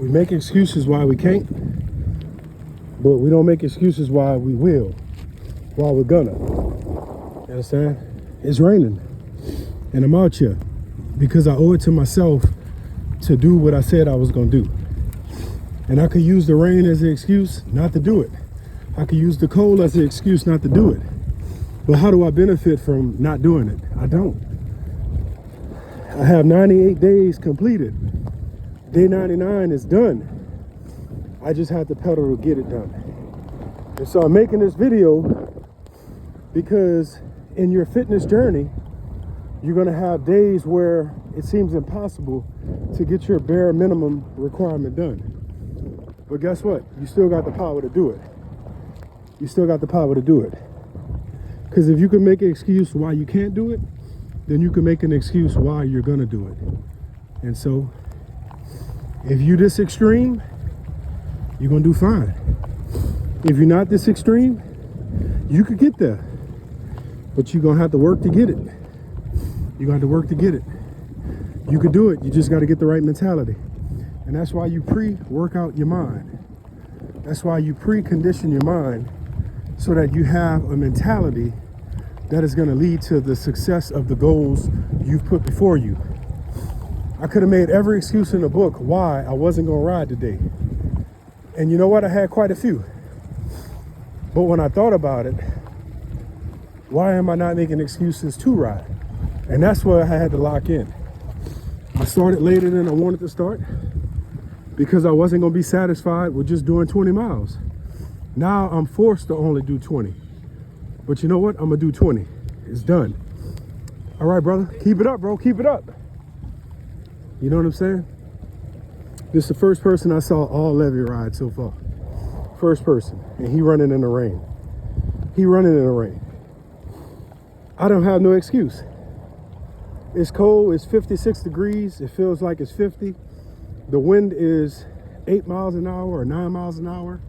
We make excuses why we can't, but we don't make excuses why we will, why we're gonna. You understand? It's raining, and I'm out here because I owe it to myself to do what I said I was gonna do. And I could use the rain as an excuse not to do it. I could use the cold as an excuse not to do it. But how do I benefit from not doing it? I don't. I have 98 days completed. Day 99 is done. I just have to pedal to get it done. And so I'm making this video because in your fitness journey, you're gonna have days where it seems impossible to get your bare minimum requirement done. But guess what? You still got the power to do it. You still got the power to do it. Because if you can make an excuse why you can't do it, then you can make an excuse why you're gonna do it. And so, if you're this extreme, you're gonna do fine. If you're not this extreme, you could get there. But you're gonna have to work to get it. You're gonna have to work to get it. You could do it, you just gotta get the right mentality. And that's why you pre-work out your mind. That's why you pre-condition your mind so that you have a mentality that is gonna lead to the success of the goals you've put before you. I could have made every excuse in the book why I wasn't gonna ride today. And you know what? I had quite a few. But when I thought about it, why am I not making excuses to ride? And that's where I had to lock in. I started later than I wanted to start because I wasn't gonna be satisfied with just doing 20 miles. Now I'm forced to only do 20. But you know what? I'm gonna do 20. It's done. All right, brother, keep it up, bro, keep it up. You know what I'm saying? This is the first person I saw all levy ride so far. First person, and he running in the rain. He running in the rain. I don't have no excuse. It's cold, it's 56 degrees. It feels like it's 50. The wind is 8 miles an hour or 9 miles an hour.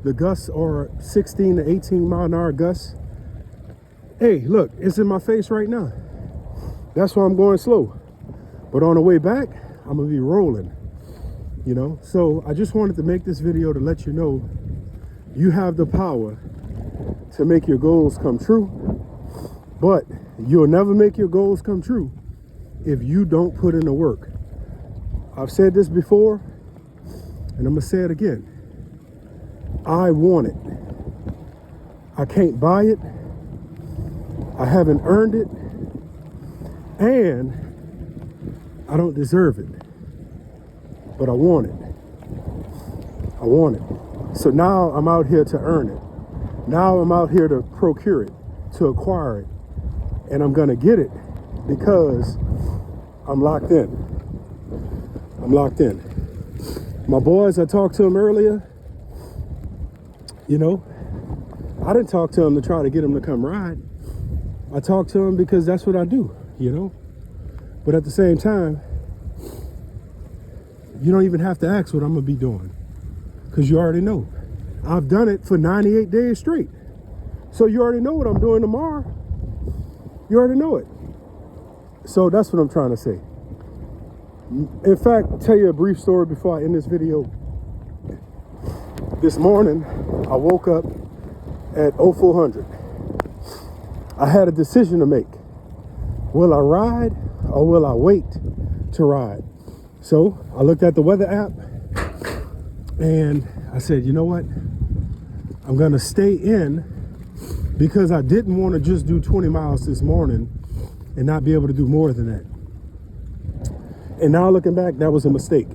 The gusts are 16 to 18 mile an hour gusts. Hey, look, it's in my face right now. That's why I'm going slow. But on the way back, I'm gonna be rolling, you know? So I just wanted to make this video to let you know you have the power to make your goals come true, but you'll never make your goals come true if you don't put in the work. I've said this before, and I'm gonna say it again. I want it. I can't buy it. I haven't earned it. And I don't deserve it. But I want it. I want it. So now I'm out here to earn it. Now I'm out here to procure it, to acquire it. And I'm gonna get it because I'm locked in. I'm locked in. My boys, I talked to them earlier. You know, I didn't talk to them to try to get them to come ride. I talked to them because that's what I do, you know? But at the same time, you don't even have to ask what I'm gonna be doing because you already know. I've done it for 98 days straight. So you already know what I'm doing tomorrow. You already know it. So that's what I'm trying to say. In fact, I'll tell you a brief story before I end this video. This morning, I woke up at 0400. I had a decision to make. Will I ride or will I wait to ride? So I looked at the weather app and I said, you know what? I'm gonna stay in because I didn't want to just do 20 miles this morning and not be able to do more than that. And now looking back, that was a mistake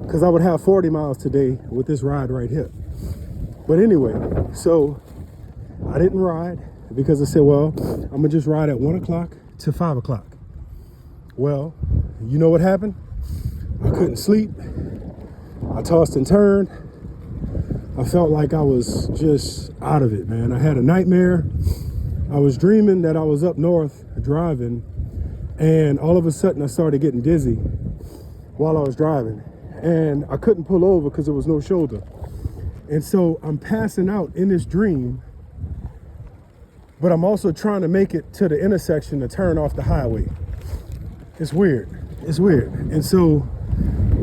because I would have 40 miles today with this ride right here. But anyway, so I didn't ride because I said, well, I'm gonna just ride at 1 o'clock to 5 o'clock. Well, you know what happened? I couldn't sleep. I tossed and turned. I felt like I was just out of it, man. I had a nightmare. I was dreaming that I was up north driving, and all of a sudden I started getting dizzy while I was driving, and I couldn't pull over because there was no shoulder. And so I'm passing out in this dream, but I'm also trying to make it to the intersection to turn off the highway. It's weird. It's weird. And so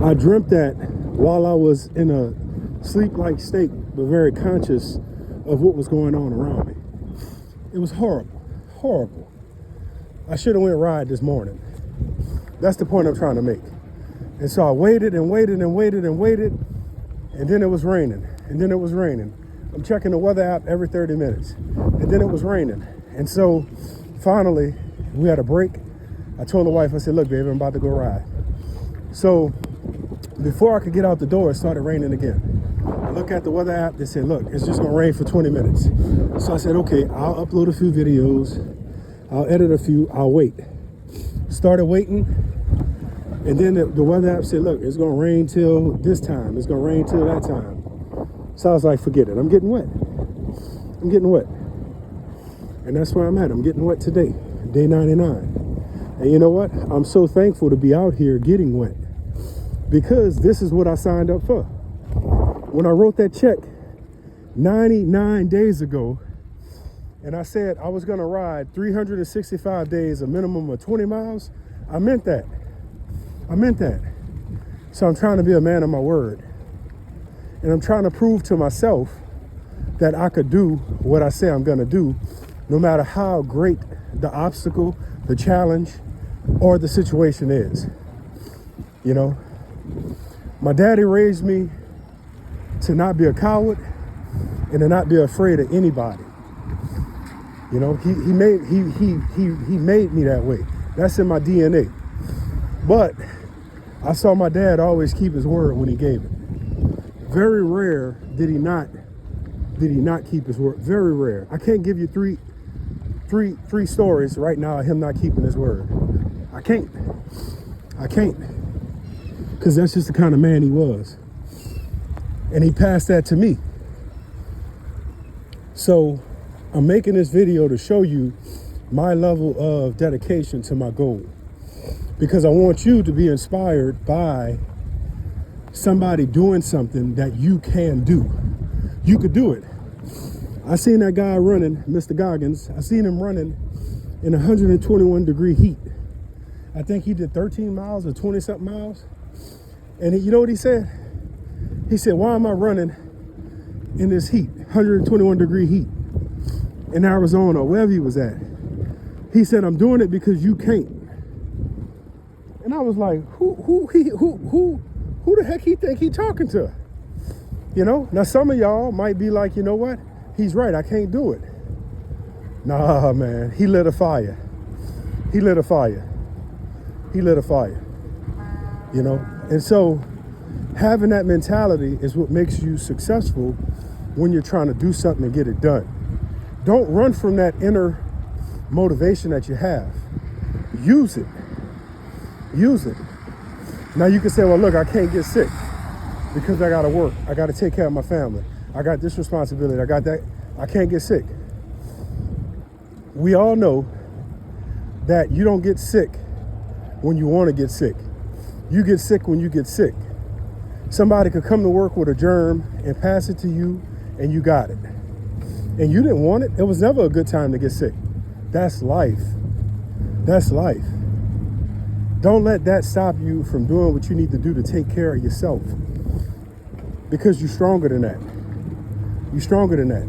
I dreamt that while I was in a sleep-like state, but very conscious of what was going on around me. It was horrible, horrible. I should have went ride this morning. That's the point I'm trying to make. And so I waited and waited and waited and waited, and then it was raining, and then it was raining. I'm checking the weather app every 30 minutes, and then it was raining. And so finally, we had a break. I told the wife, I said, look, baby, I'm about to go ride. So before I could get out the door, it started raining again. I look at the weather app, they said, look, it's just gonna rain for 20 minutes. So I said, okay, I'll upload a few videos, I'll edit a few, I'll wait. Started waiting, and then the weather app said, look, it's gonna rain till this time, it's gonna rain till that time. So I was like, forget it, I'm getting wet. I'm getting wet. And that's where I'm at, I'm getting wet today, day 99. And you know what? I'm so thankful to be out here getting wet, because this is what I signed up for. When I wrote that check 99 days ago, and I said I was gonna ride 365 days, a minimum of 20 miles, I meant that. I meant that. So I'm trying to be a man of my word. And I'm trying to prove to myself that I could do what I say I'm gonna do, no matter how great the obstacle, the challenge, or the situation is. You know, my daddy raised me to not be a coward and to not be afraid of anybody. You know, he made me that way. That's in my DNA. But I saw my dad always keep his word when he gave it. Very rare did he not keep his word. Very rare. I can't give you three stories right now of him not keeping his word. I can't. Because that's just the kind of man he was. And he passed that to me. So I'm making this video to show you my level of dedication to my goal, because I want you to be inspired by somebody doing something that you can do. You could do it. I seen that guy running, Mr. Goggins. I seen him running in 121 degree heat. I think he did 13 miles or 20 something miles. And you know what he said? He said, why am I running in this heat, 121 degree heat in Arizona, or wherever he was at? He said, I'm doing it because you can't. And I was like, who the heck he think he talking to? You know, now some of y'all might be like, you know what? He's right, I can't do it. Nah, man, he lit a fire. He lit a fire. He lit a fire, you know? And so having that mentality is what makes you successful when you're trying to do something and get it done. Don't run from that inner motivation that you have. Use it. Use it. Now you can say, well, look, I can't get sick because I gotta work. I gotta take care of my family. I got this responsibility. I got that. I can't get sick. We all know that you don't get sick when you want to get sick. You get sick when you get sick. Somebody could come to work with a germ and pass it to you, and you got it. And you didn't want it. It was never a good time to get sick. That's life. That's life. Don't let that stop you from doing what you need to do to take care of yourself, because you're stronger than that. You're stronger than that.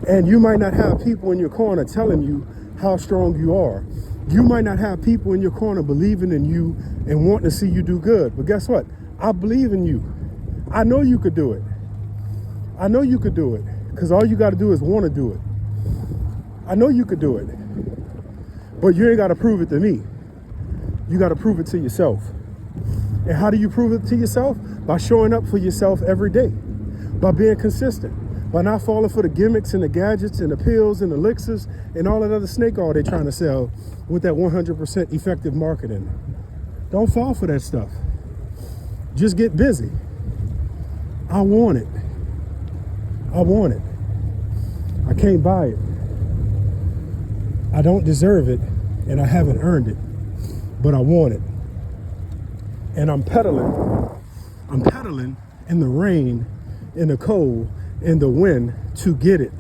And you might not have people in your corner telling you how strong you are. You might not have people in your corner believing in you and wanting to see you do good. But guess what? I believe in you. I know you could do it. I know you could do it, because all you got to do is want to do it. I know you could do it. But you ain't got to prove it to me. You got to prove it to yourself. And how do you prove it to yourself? By showing up for yourself every day. By being consistent. By not falling for the gimmicks and the gadgets and the pills and the elixirs and all that other snake oil they're trying to sell with that 100% effective marketing. Don't fall for that stuff. Just get busy. I want it. I want it. I can't buy it. I don't deserve it, and I haven't earned it, but I want it. And I'm pedaling. I'm pedaling in the rain, in the cold, in the wind to get it.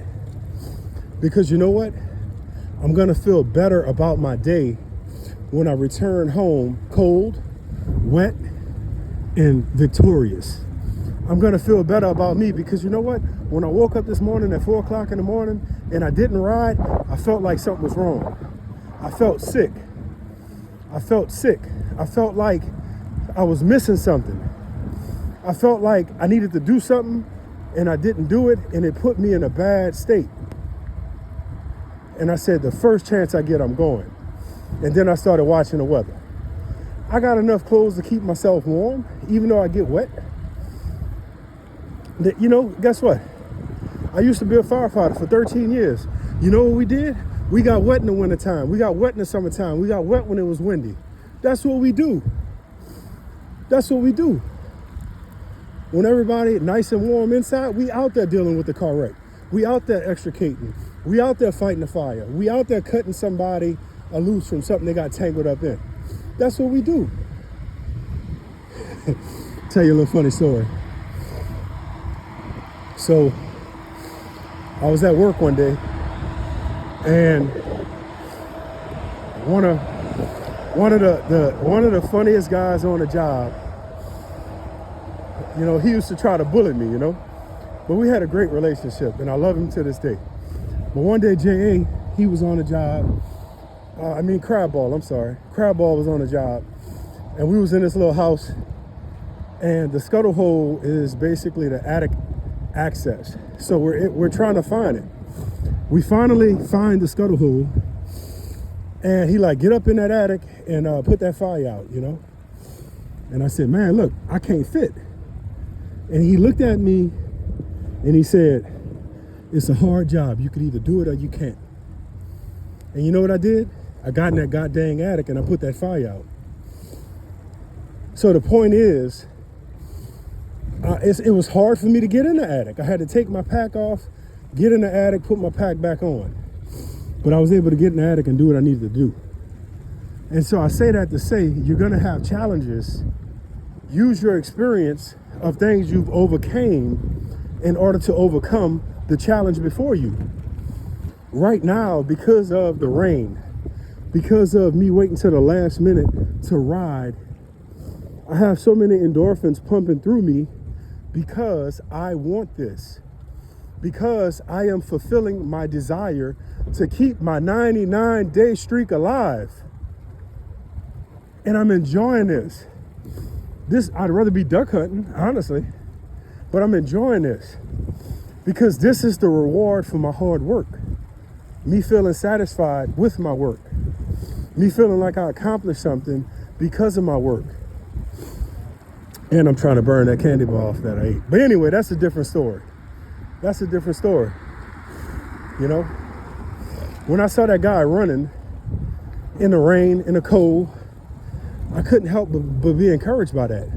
Because you know what? I'm gonna feel better about my day when I return home cold, wet, and victorious. I'm gonna feel better about me because you know what? When I woke up this morning at 4 o'clock in the morning and I didn't ride, I felt like something was wrong. I felt sick. I felt sick. I felt like I was missing something. I felt like I needed to do something and I didn't do it, and it put me in a bad state. And I said, the first chance I get, I'm going. And then I started watching the weather. I got enough clothes to keep myself warm, even though I get wet. You know, guess what? I used to be a firefighter for 13 years. You know what we did? We got wet in the wintertime. We got wet in the summertime. We got wet when it was windy. That's what we do. That's what we do. When everybody nice and warm inside, we out there dealing with the car wreck. We out there extricating. We out there fighting the fire. We out there cutting somebody loose from something they got tangled up in. That's what we do. Tell you a little funny story. So I was at work one day, and one of the funniest guys on the job, you know, he used to try to bully me, you know, but we had a great relationship, and I love him to this day. But one day, J.A., he was on the job. Crabball was on the job, and we was in this little house, and the scuttle hole is basically the attic access. So we're trying to find it. We finally find the scuttle hole, and he like, get up in that attic and put that fire out, you know. And I said, man, look, I can't fit. And he looked at me and he said, it's a hard job. You could either do it or you can't. And you know what I did? I got in that goddamn attic and I put that fire out. So the point is, it was hard for me to get in the attic. I had to take my pack off, get in the attic, put my pack back on. But I was able to get in the attic and do what I needed to do. And so I say that to say, you're gonna have challenges. Use your experience of things you've overcame in order to overcome the challenge before you. Right now, because of the rain, because of me waiting till the last minute to ride, I have so many endorphins pumping through me because I want this. Because I am fulfilling my desire to keep my 99-day streak alive. And I'm enjoying this. I'd rather be duck hunting, honestly, but I'm enjoying this because this is the reward for my hard work. Me feeling satisfied with my work. Me feeling like I accomplished something because of my work. And I'm trying to burn that candy bar off that I ate. But anyway, that's a different story. That's a different story. You know, when I saw that guy running in the rain, in the cold, I couldn't help but be encouraged by that.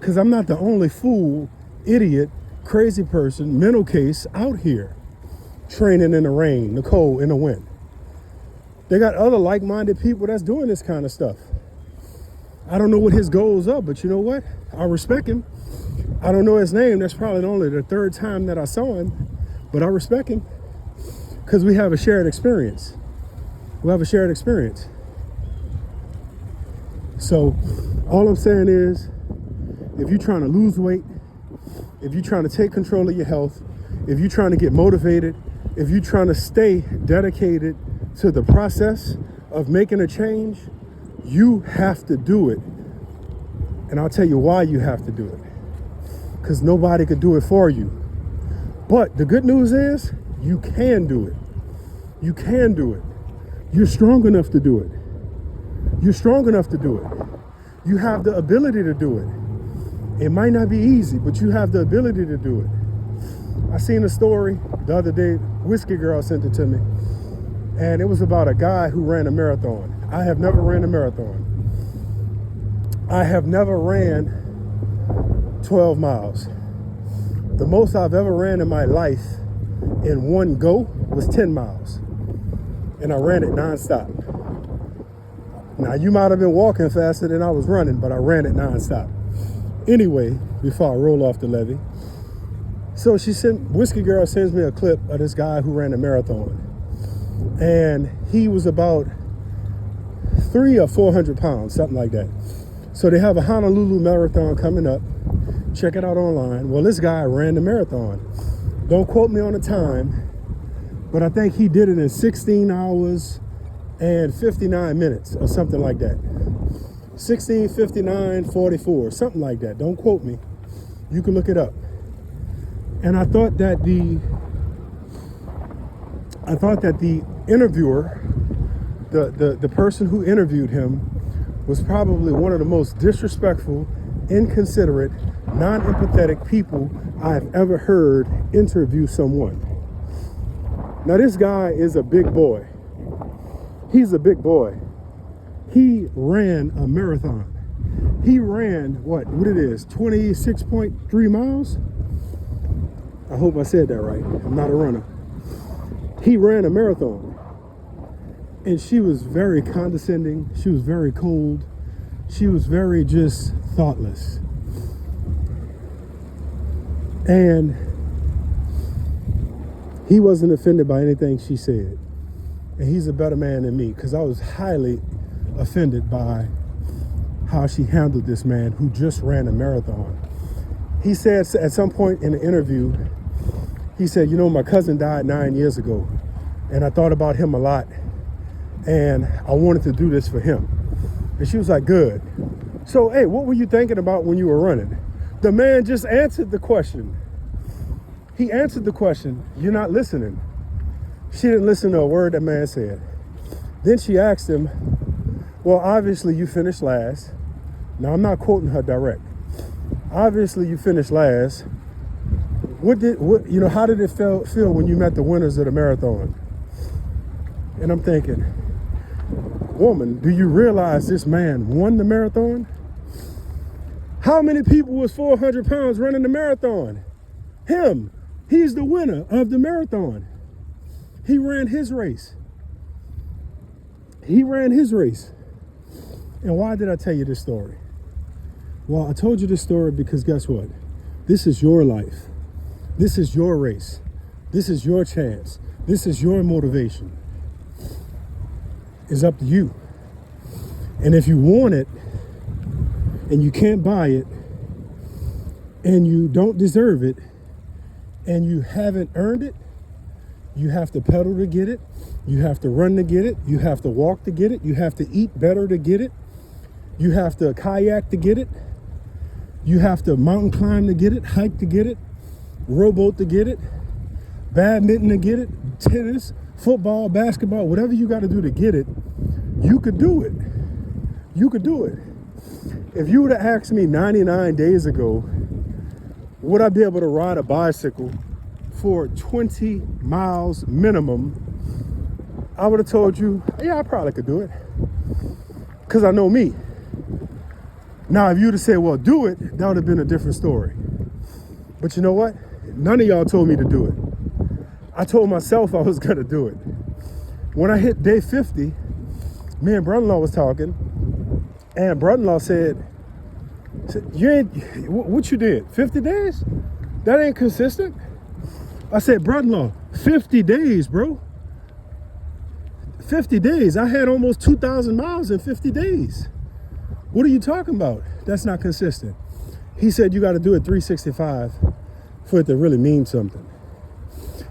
Because I'm not the only fool, idiot, crazy person, mental case out here training in the rain, the cold, in the wind. They got other like-minded people that's doing this kind of stuff. I don't know what his goals are, but you know what? I respect him. I don't know his name. That's probably only the third time that I saw him, but I respect him because we have a shared experience. We have a shared experience. So all I'm saying is, if you're trying to lose weight, if you're trying to take control of your health, if you're trying to get motivated, if you're trying to stay dedicated to the process of making a change, you have to do it. And I'll tell you why you have to do it. Because nobody could do it for you. But the good news is, you can do it. You can do it. You're strong enough to do it. You're strong enough to do it. You have the ability to do it. It might not be easy, but you have the ability to do it. I seen a story the other day, Whiskey Girl sent it to me, and it was about a guy who ran a marathon. I have never ran a marathon. I have never ran 12 miles. The most I've ever ran in my life in one go was 10 miles. And I ran it nonstop. Now, you might have been walking faster than I was running, but I ran it nonstop. Anyway, before I roll off the levee. So Whiskey Girl sends me a clip of this guy who ran a marathon. And he was about 300 or 400 pounds, something like that. So they have a Honolulu marathon coming up. Check it out online. Well, this guy ran the marathon. Don't quote me on the time, but I think he did it in 16 hours and 59 minutes or something like that. 16:59:44, something like that. Don't quote me. You can look it up. And I thought that the interviewer, the person who interviewed him, was probably one of the most disrespectful, inconsiderate, non-empathetic people I've ever heard interview someone. Now this guy is a big boy. He's a big boy. He ran a marathon. He ran what it is, 26.3 miles? I hope I said that right. I'm not a runner. He ran a marathon. And she was very condescending. She was very cold. She was very just thoughtless. And he wasn't offended by anything she said. And he's a better man than me, because I was highly offended by how she handled this man who just ran a marathon. He said at some point in the interview, he said, my cousin died 9 years ago, and I thought about him a lot, and I wanted to do this for him. And she was like, good. So, hey, what were you thinking about when you were running? The man just answered the question. He answered the question. You're not listening. She didn't listen to a word that man said. Then she asked him, well, obviously you finished last. Now, I'm not quoting her direct. Obviously you finished last. How did it feel when you met the winners of the marathon? And I'm thinking, woman, do you realize this man won the marathon? How many people was 400 pounds running the marathon? Him. He's the winner of the marathon. He ran his race. He ran his race. And why did I tell you this story? Well, I told you this story because guess what? This is your life. This is your race. This is your chance. This is your motivation. It's up to you. And if you want it and you can't buy it and you don't deserve it and you haven't earned it, you have to pedal to get it. You have to run to get it. You have to walk to get it. You have to eat better to get it. You have to kayak to get it. You have to mountain climb to get it, hike to get it, rowboat to get it, badminton to get it, tennis, football, basketball, whatever you got to do to get it, you could do it. You could do it. If you would have asked me 99 days ago, would I be able to ride a bicycle for 20 miles minimum, I would have told you, yeah, I probably could do it. Because I know me. Now, if you'd have said, well, do it, that would have been a different story. But you know what? None of y'all told me to do it. I told myself I was going to do it. When I hit day 50, me and brother-in-law was talking, and brother-in-law said, what you did? 50 days? That ain't consistent. I said, brother-in-law, 50 days, bro. 50 days. I had almost 2,000 miles in 50 days. What are you talking about? That's not consistent. He said, you got to do it 365 for it to really mean something.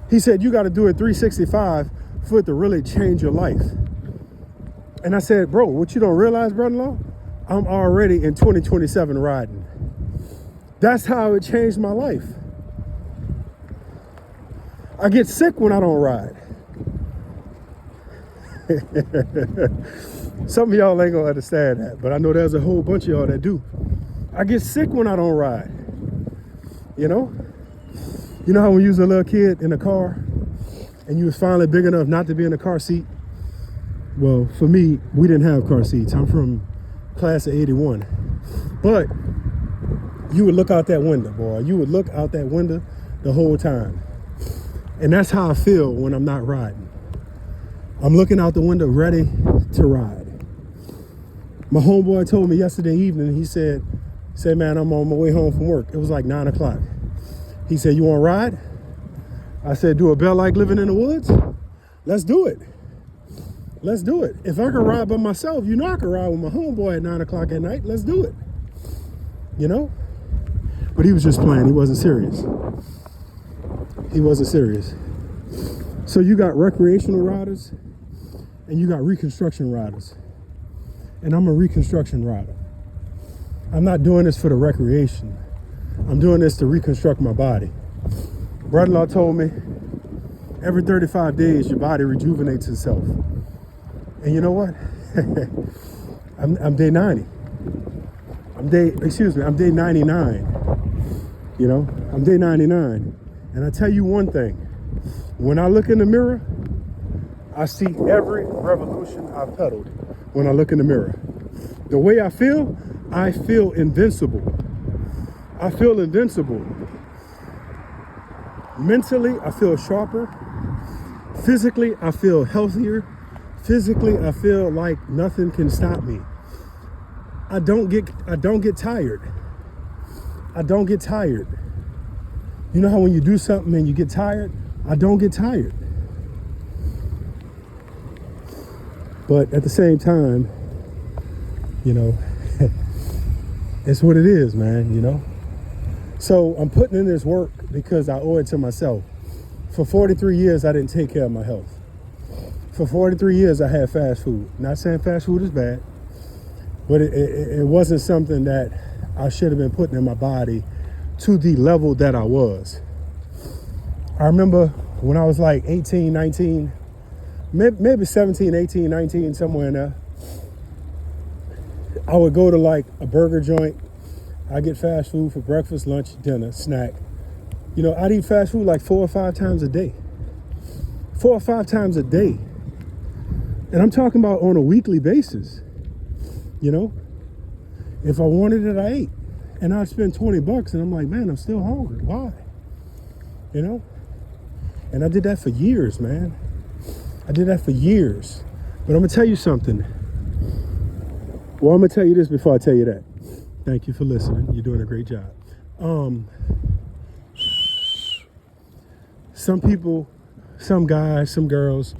He said, you got to do it 365 for it to really change your life. And I said, bro, what you don't realize, brother-in-law? I'm already in 2027 riding. That's how it changed my life. I get sick when I don't ride. Some of y'all ain't gonna understand that, but I know there's a whole bunch of y'all that do. I get sick when I don't ride. You know how when you was a little kid in a car and you was finally big enough not to be in a car seat? Well, for me, we didn't have car seats. I'm from class of 81. But you would look out that window, boy. You would look out that window the whole time. And that's how I feel when I'm not riding. I'm looking out the window ready to ride. My homeboy told me yesterday evening, he said, man, I'm on my way home from work. It was like 9 o'clock. He said, you want to ride? I said, do a bell like living in the woods? Let's do it. Let's do it. If I can ride by myself, you know I can ride with my homeboy at 9 o'clock at night. Let's do it. You know? But he was just playing. He wasn't serious. He wasn't serious. So you got recreational riders and you got reconstruction riders. And I'm a reconstruction rider. I'm not doing this for the recreation. I'm doing this to reconstruct my body. Brother-in-law told me every 35 days your body rejuvenates itself. And you know what? I'm day 90. I'm day 99. You know, I'm day 99. And I tell you one thing, when I look in the mirror, I see every revolution I've pedaled when I look in the mirror. The way I feel invincible. I feel invincible. Mentally, I feel sharper. Physically, I feel healthier. Physically, I feel like nothing can stop me. I don't get tired. I don't get tired. You know how when you do something and you get tired? I don't get tired. But at the same time, you know, it's what it is, man, you know? So I'm putting in this work because I owe it to myself. For 43 years, I didn't take care of my health. For 43 years, I had fast food. Not saying fast food is bad, but it wasn't something that I should have been putting in my body to the level that I was. I remember when I was like 18, 19, maybe 17, 18, 19, somewhere in there, I would go to like a burger joint. I get fast food for breakfast, lunch, dinner, snack. You know, I'd eat fast food like 4 or 5 times a day. 4 or 5 times a day. And I'm talking about on a weekly basis. You know, if I wanted it, I ate. And I'd spend $20 and I'm like, man, I'm still hungry. Why? You know? And I did that for years, man. I did that for years. But I'm gonna tell you something. Well, I'm gonna tell you this before I tell you that. Thank you for listening. You're doing a great job. Some people, some guys, some girls,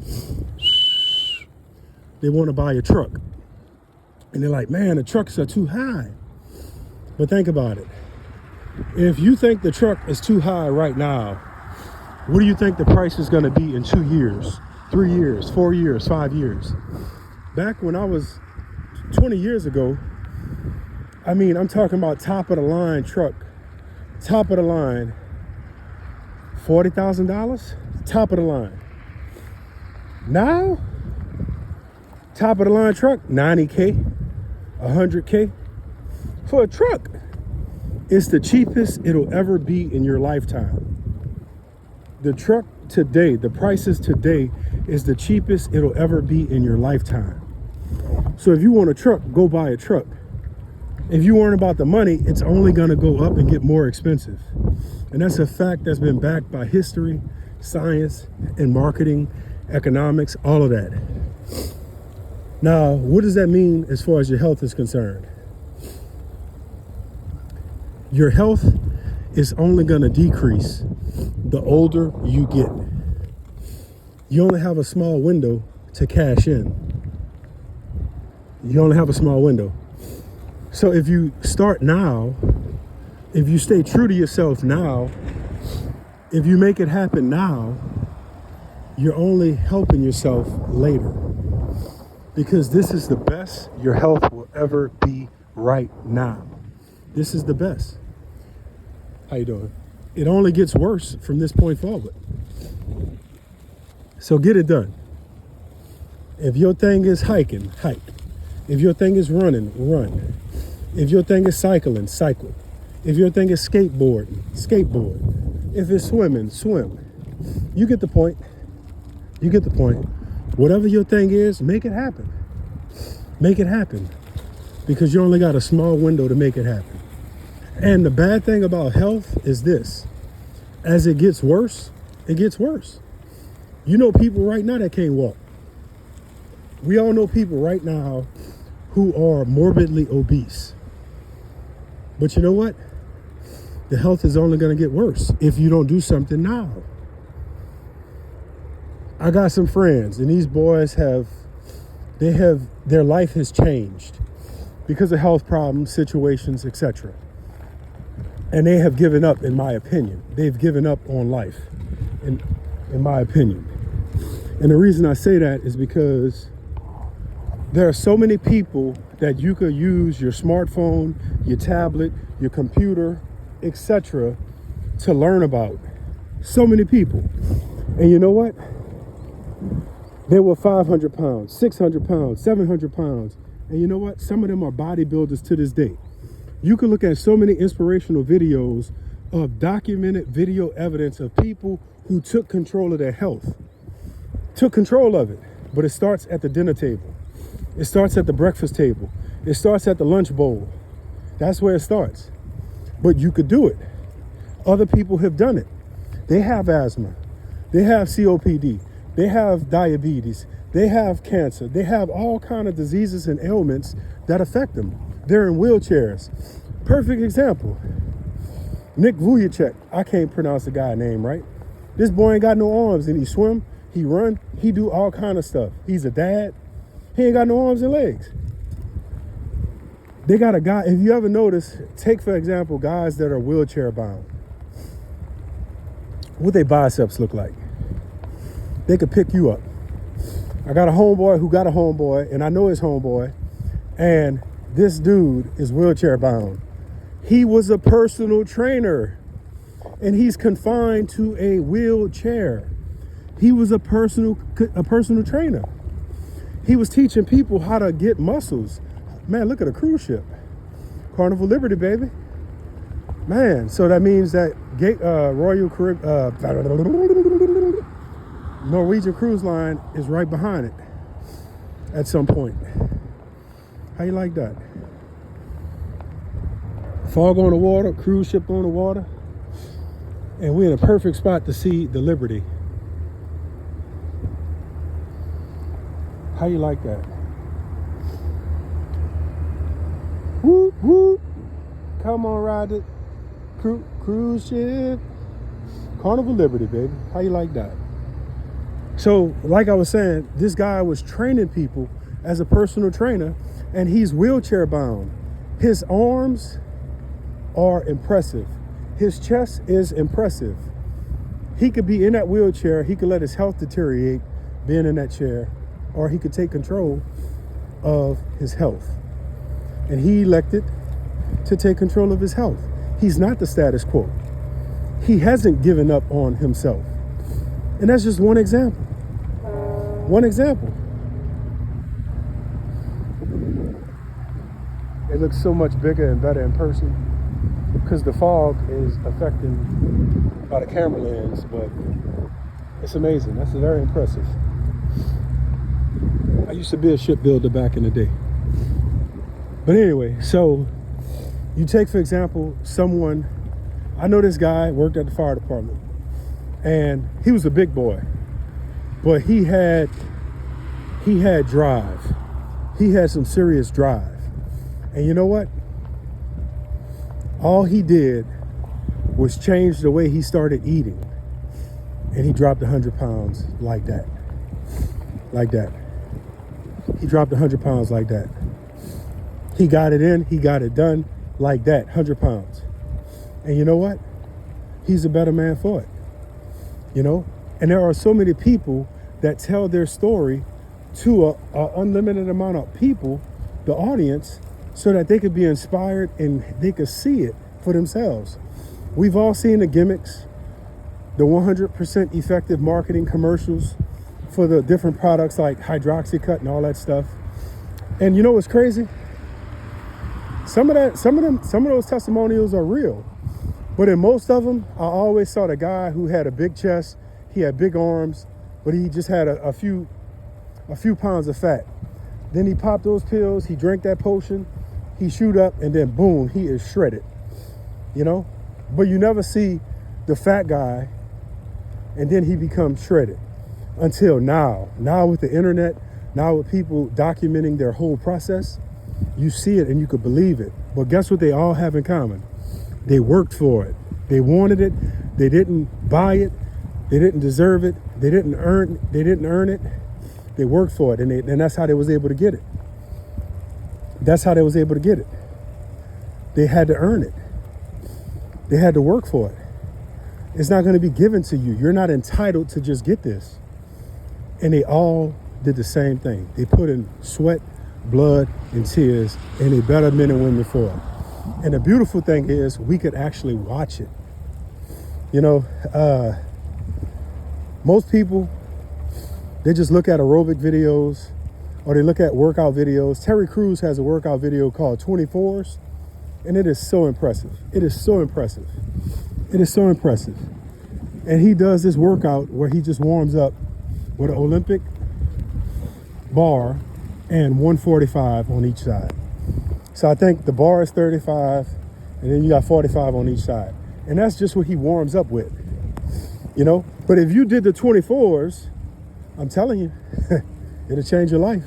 they want to buy a truck. And they're like, man, the trucks are too high. But think about it. If you think the truck is too high right now, what do you think the price is going to be in 2 years, 3 years, 4 years, 5 years? Back when I was 20 years ago, I mean, I'm talking about top of the line truck, top of the line, $40,000, top of the line. Now, top of the line truck, $90K, $100K. For a truck, it's the cheapest it'll ever be in your lifetime. The truck today, the prices today is the cheapest it'll ever be in your lifetime. So if you want a truck, go buy a truck. If you worry about the money, it's only gonna go up and get more expensive. And that's a fact that's been backed by history, science, and marketing, economics, all of that. Now, what does that mean as far as your health is concerned? Your health is only gonna decrease the older you get. You only have a small window to cash in. You only have a small window. So if you start now, if you stay true to yourself now, if you make it happen now, you're only helping yourself later. Because this is the best your health will ever be right now. This is the best. How you doing? It only gets worse from this point forward. So get it done. If your thing is hiking, hike. If your thing is running, run. If your thing is cycling, cycle. If your thing is skateboarding, skateboard. If it's swimming, swim. You get the point. You get the point. Whatever your thing is, make it happen. Make it happen. Because you only got a small window to make it happen. And the bad thing about health is this. As it gets worse, it gets worse. You know people right now that can't walk. We all know people right now who are morbidly obese. But you know what? The health is only going to get worse if you don't do something now. I got some friends, and these boys have their life has changed because of health problems, situations, etc. And they have given up, in my opinion. They've given up on life, in my opinion. And the reason I say that is because there are so many people that you could use your smartphone, your tablet, your computer, etc. to learn about. So many people. And you know what? They were 500 pounds, 600 pounds, 700 pounds. And you know what? Some of them are bodybuilders to this day. You can look at so many inspirational videos of documented video evidence of people who took control of their health. Took control of it. But it starts at the dinner table. It starts at the breakfast table. It starts at the lunch bowl. That's where it starts. But you could do it. Other people have done it. They have asthma. They have COPD. They have diabetes. They have cancer. They have all kinds of diseases and ailments that affect them. They're in wheelchairs. Perfect example. Nick Vujicic. I can't pronounce the guy's name right. This boy ain't got no arms, and he swim, he run, he do all kind of stuff. He's a dad. He ain't got no arms and legs. They got a guy, if you ever notice, take for example, guys that are wheelchair bound. What their biceps look like. They could pick you up. I got a homeboy who got a homeboy, and I know his homeboy, and this dude is wheelchair bound. He was a personal trainer, and he's confined to a wheelchair. He was a personal trainer. He was teaching people how to get muscles. Man, look at a cruise ship. Carnival Liberty, baby. Man, so that means that Norwegian Cruise Line is right behind it at some point. How you like that? Fog on the water, cruise ship on the water, and we're in a perfect spot to see the Liberty. How you like that? Whoop, whoop. Come on, ride it. Cruise ship. Carnival Liberty, baby. How you like that? So, like I was saying, this guy was training people as a personal trainer, and he's wheelchair bound. His arms are impressive. His chest is impressive. He could be in that wheelchair. He could let his health deteriorate being in that chair, or he could take control of his health. And he elected to take control of his health. He's not the status quo. He hasn't given up on himself. And that's just one example. One example. It looks so much bigger and better in person because the fog is affecting by the camera lens, but it's amazing. That's very impressive. I used to be a shipbuilder back in the day. But anyway, so you take, for example, someone, I know this guy worked at the fire department, and he was a big boy, but he had drive. He had some serious drive. And you know what? All he did was change the way he started eating, and he dropped 100 pounds like that. Like that. He dropped 100 pounds like that. He got it in, he got it done like that, 100 pounds. And you know what? He's a better man for it. You know? And there are so many people that tell their story to an unlimited amount of people, the audience, so that they could be inspired and they could see it for themselves. We've all seen the gimmicks, the 100% effective marketing commercials for the different products like hydroxycut and all that stuff. And you know what's crazy? Some of those testimonials are real, but in most of them, I always saw the guy who had a big chest, he had big arms, but he just had a few pounds of fat. Then he popped those pills, he drank that potion, he shoot up, and then boom, he is shredded. You know? But you never see the fat guy and then he becomes shredded until now. Now with the internet, now with people documenting their whole process, you see it and you could believe it. But guess what they all have in common? They worked for it. They wanted it. They didn't buy it. They didn't deserve it. They didn't earn it. They worked for it, and that's how they was able to get it. That's how they was able to get it. They had to earn it. They had to work for it. It's not going to be given to you. You're not entitled to just get this. And they all did the same thing. They put in sweat, blood, and tears, and they better men and women for it. And the beautiful thing is we could actually watch it. You know, most people, they just look at aerobic videos or they look at workout videos. Terry Crews has a workout video called 24s, and it is so impressive. It is so impressive. It is so impressive. And he does this workout where he just warms up with an Olympic bar and 145 on each side. So I think the bar is 35, and then you got 45 on each side. And that's just what he warms up with, you know? But if you did the 24s, I'm telling you, it'll change your life.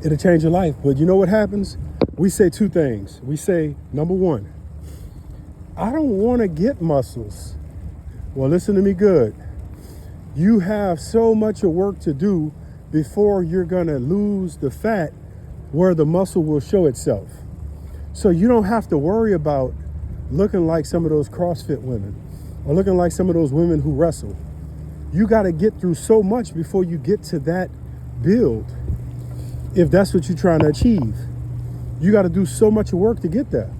It'll change your life. But you know what happens? We say two things. We say, number one, I don't want to get muscles. Well, listen to me good. You have so much of work to do before you're going to lose the fat where the muscle will show itself. So you don't have to worry about looking like some of those CrossFit women or looking like some of those women who wrestle. You got to get through so much before you get to that build. If that's what you're trying to achieve, you got to do so much work to get there.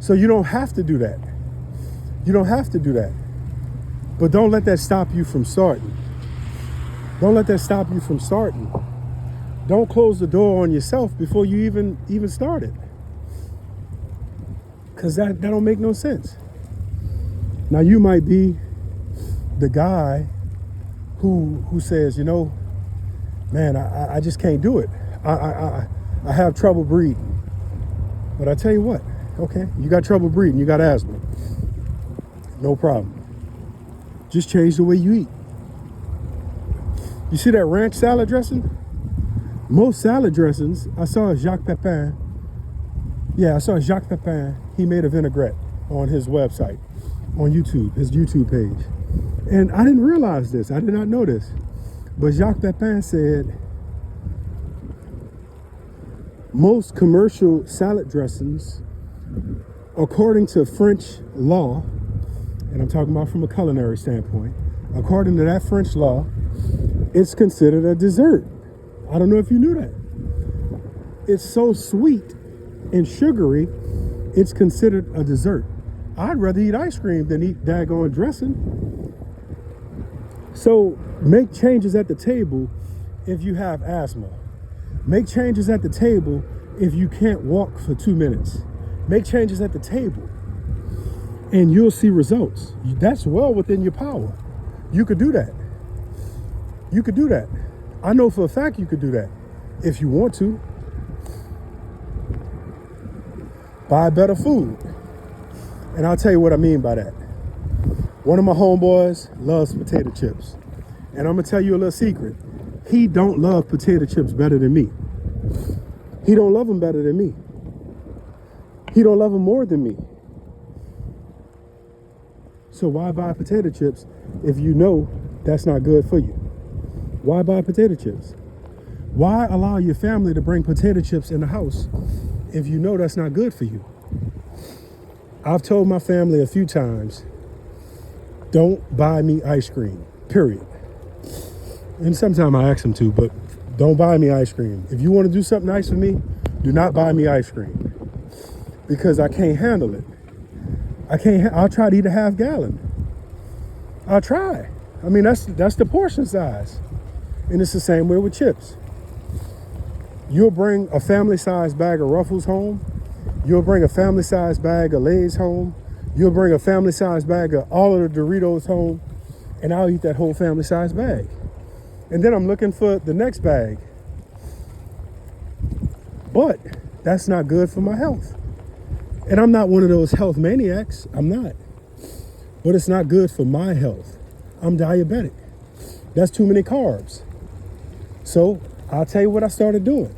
So you don't have to do that. You don't have to do that. But don't let that stop you from starting. Don't let that stop you from starting. Don't close the door on yourself before you even started. Because that don't make no sense. Now you might be the guy who says, you know, man, I just can't do it. I have trouble breathing. But I tell you what, okay, you got trouble breathing, you got asthma. No problem. Just change the way you eat. You see that ranch salad dressing? Most salad dressings, I saw Jacques Pepin. Yeah, I saw Jacques Pepin. He made a vinaigrette on his website, on YouTube, his YouTube page. And I didn't realize this. I did not know this. But Jacques Pepin said most commercial salad dressings, according to French law, and I'm talking about from a culinary standpoint, according to that French law, it's considered a dessert. I don't know if you knew that. It's so sweet and sugary, it's considered a dessert. I'd rather eat ice cream than eat daggone dressing. So make changes at the table if you have asthma. Make changes at the table if you can't walk for 2 minutes. Make changes at the table and you'll see results. That's well within your power. You could do that. You could do that. I know for a fact you could do that if you want to. Buy better food. And I'll tell you what I mean by that. One of my homeboys loves potato chips. And I'm gonna tell you a little secret. He don't love potato chips better than me. He don't love them better than me. He don't love them more than me. So why buy potato chips if you know that's not good for you? Why buy potato chips? Why allow your family to bring potato chips in the house if you know that's not good for you? I've told my family a few times, don't buy me ice cream, period. And sometimes I ask them to, but don't buy me ice cream. If you want to do something nice for me, do not buy me ice cream. Because I can't handle it. I'll try to eat a half gallon. I'll try. I mean, that's the portion size. And it's the same way with chips. You'll bring a family-sized bag of Ruffles home. You'll bring a family-sized bag of Lay's home. You'll bring a family-sized bag of all of the Doritos home. And I'll eat that whole family-sized bag. And then I'm looking for the next bag. But that's not good for my health. And I'm not one of those health maniacs. I'm not. But it's not good for my health. I'm diabetic. That's too many carbs. So I'll tell you what I started doing.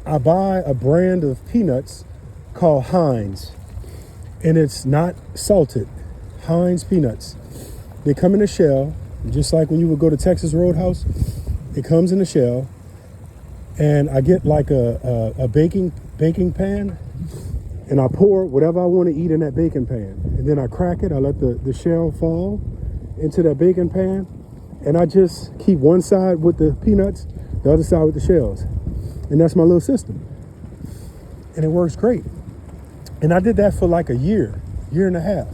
I buy a brand of peanuts called Heinz. And it's not salted. Heinz peanuts. They come in a shell. just like when you would go to Texas Roadhouse. It comes in a shell, and I get like a baking pan, and I pour whatever I want to eat in that baking pan, and then I crack it. I let the shell fall into that baking pan, and I just keep one side with the peanuts, the other side with the shells, and that's my little system, and it works great. And I did that for like a year and a half.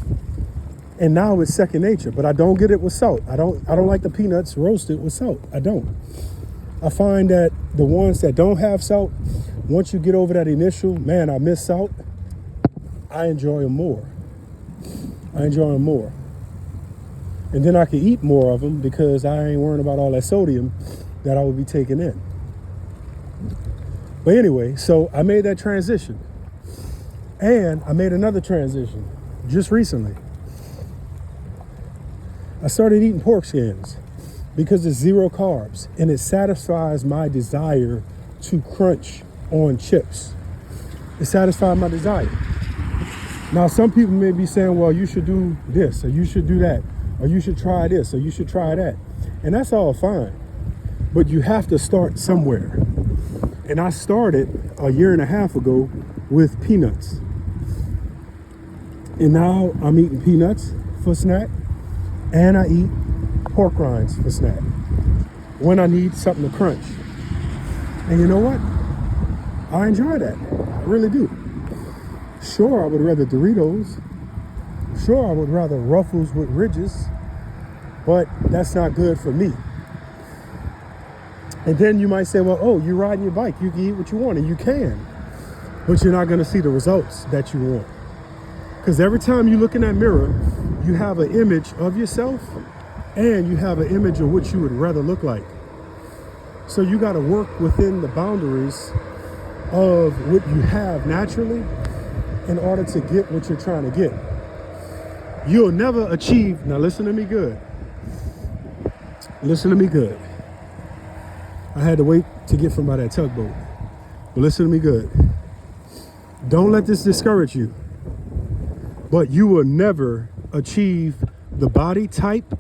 And now it's second nature, but I don't get it with salt. I don't like the peanuts roasted with salt. I don't. I find that the ones that don't have salt, once you get over that initial, man, I miss salt, I enjoy them more. And then I can eat more of them because I ain't worrying about all that sodium that I would be taking in. But anyway, so I made that transition. And I made another transition just recently. I started eating pork skins because it's 0 carbs and it satisfies my desire to crunch on chips. It satisfies my desire. Now, some people may be saying, well, you should do this, or you should do that, or you should try this, or you should try that. And that's all fine. But you have to start somewhere. And I started a year and a half ago with peanuts. And now I'm eating peanuts for snack. And I eat pork rinds for snack when I need something to crunch. And you know what? I enjoy that. I really do. Sure, I would rather Doritos. Sure, I would rather Ruffles with ridges. But that's not good for me. And then you might say, well, oh, you're riding your bike. You can eat what you want, and you can. But you're not going to see the results that you want. Because every time you look in that mirror, you have an image of yourself and you have an image of what you would rather look like. So you got to work within the boundaries of what you have naturally in order to get what you're trying to get. You'll never achieve, now listen to me good. Listen to me good. I had to wait to get from by that tugboat. But listen to me good. Don't let this discourage you. But you will never achieve the body type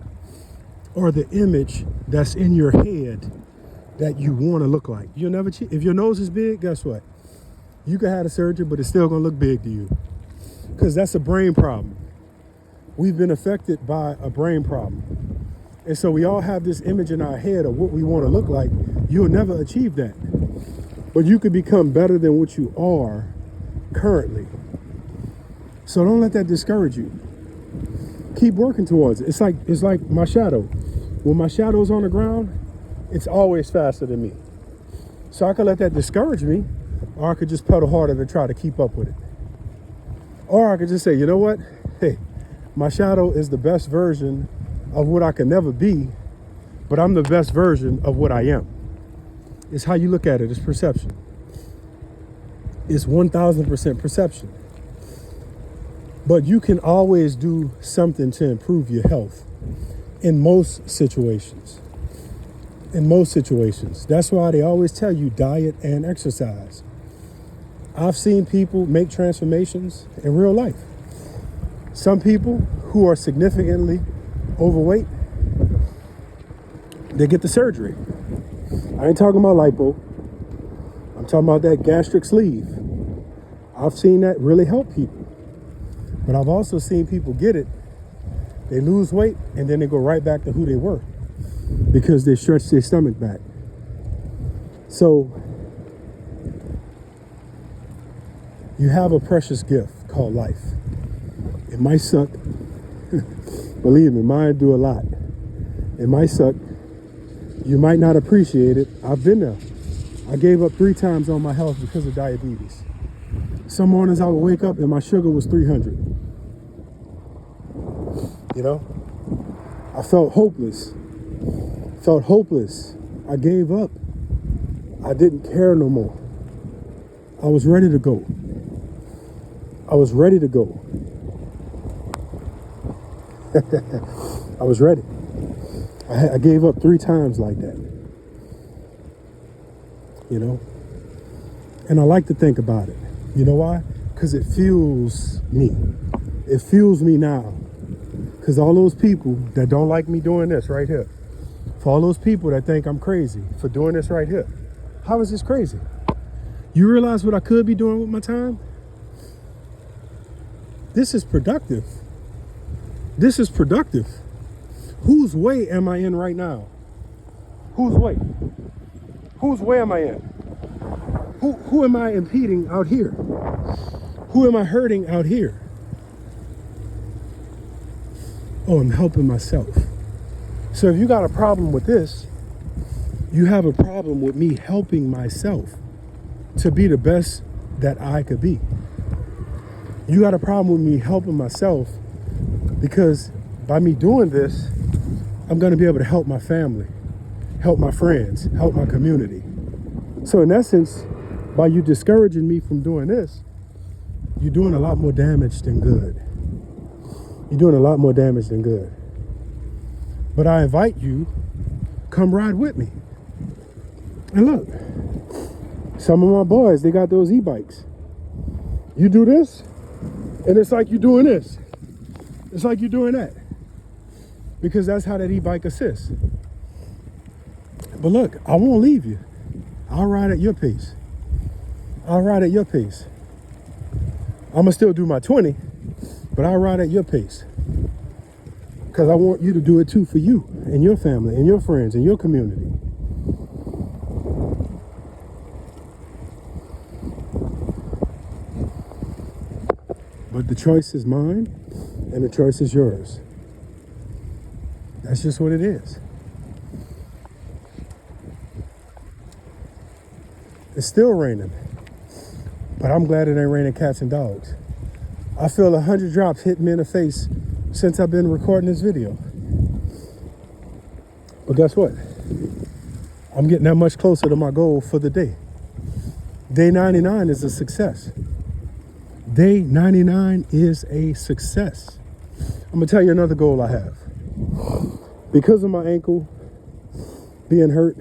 or the image that's in your head that you want to look like. You'll never achieve. If your nose is big, guess what? You can have the surgery, but it's still going to look big to you. Because that's a brain problem. We've been affected by a brain problem. And so we all have this image in our head of what we want to look like. You'll never achieve that. But you could become better than what you are currently. So don't let that discourage you. Keep working towards it. It's like my shadow. When my shadow's on the ground, it's always faster than me. So I could let that discourage me, or I could just pedal harder to try to keep up with it. Or I could just say, you know what? Hey, my shadow is the best version of what I can never be, but I'm the best version of what I am. It's how you look at it. It's perception. It's 1,000% perception. But you can always do something to improve your health in most situations. In most situations. That's why they always tell you diet and exercise. I've seen people make transformations in real life. Some people who are significantly overweight, they get the surgery. I ain't talking about lipo. I'm talking about that gastric sleeve. I've seen that really help people. But I've also seen people get it, they lose weight, and then they go right back to who they were because they stretch their stomach back. So you have a precious gift called life. It might suck. Believe me, mine do a lot. It might suck. You might not appreciate it. I've been there. I gave up 3 times on my health because of diabetes. Some mornings I would wake up and my sugar was 300. You know, I felt hopeless. I gave up. I didn't care no more. I was ready to go. I was ready. I gave up 3 times like that. You know, and I like to think about it. You know why? Because it fuels me. It fuels me now. Because all those people that don't like me doing this right here, for all those people that think I'm crazy for doing this right here, how is this crazy? You realize what I could be doing with my time? This is productive. This is productive. Whose way am I in right now? Whose way? Whose way am I in? Who am I impeding out here? Who am I hurting out here? Oh, I'm helping myself. So if you got a problem with this, you have a problem with me helping myself to be the best that I could be. You got a problem with me helping myself because by me doing this, I'm going to be able to help my family, help my friends, help my community. So in essence, by you discouraging me from doing this, you're doing a lot more damage than good. You're doing a lot more damage than good. But I invite you, come ride with me. And look, some of my boys, they got those e-bikes. You do this, and it's like you're doing this. It's like you're doing that. Because that's how that e-bike assists. But look, I won't leave you. I'll ride at your pace. I'll ride at your pace. I'm gonna still do my 20, but I'll ride at your pace. Because I want you to do it too for you and your family and your friends and your community. But the choice is mine and the choice is yours. That's just what it is. It's still raining, but I'm glad it ain't raining cats and dogs. I feel 100 drops hitting me in the face since I've been recording this video. But guess what? I'm getting that much closer to my goal for the day. Day 99 is a success. Day 99 is a success. I'm gonna tell you another goal I have. Because of my ankle being hurt,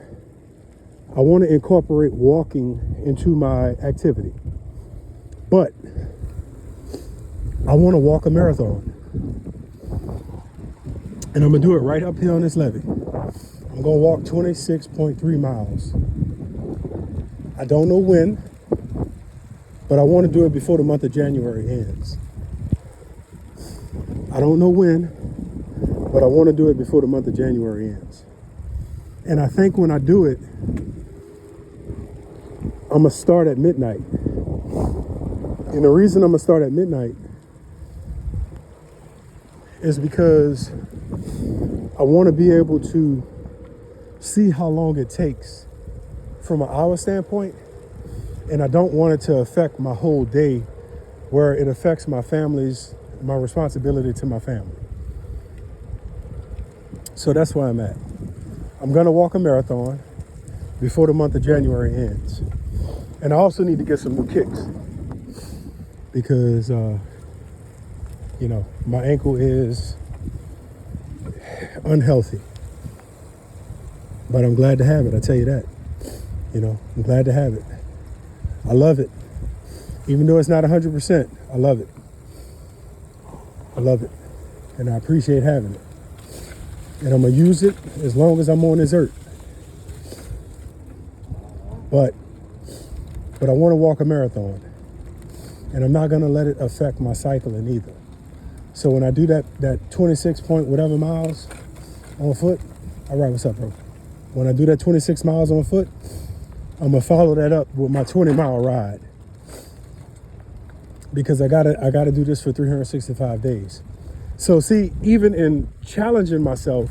I want to incorporate walking into my activity. But I want to walk a marathon. And I'm going to do it right up here on this levee. I'm going to walk 26.3 miles. I don't know when, but I want to do it before the month of January ends. I don't know when, but I want to do it before the month of January ends. And I think when I do it, I'm going to start at midnight. And the reason I'm going to start at midnight is because I want to be able to see how long it takes from an hour standpoint. And I don't want it to affect my whole day where it affects my my responsibility to my family. So that's where I'm at. I'm going to walk a marathon before the month of January ends. And I also need to get some new kicks because, my ankle is unhealthy. But I'm glad to have it, I tell you that. I'm glad to have it. I love it. Even though it's not 100%, I love it. I love it. And I appreciate having it. And I'm going to use it as long as I'm on this earth. But I want to walk a marathon. And I'm not going to let it affect my cycling either. So when I do that 26 point whatever miles on foot, all right, what's up, bro? When I do that 26 miles on foot, I'm going to follow that up with my 20-mile ride. Because I gotta do this for 365 days. So see, even in challenging myself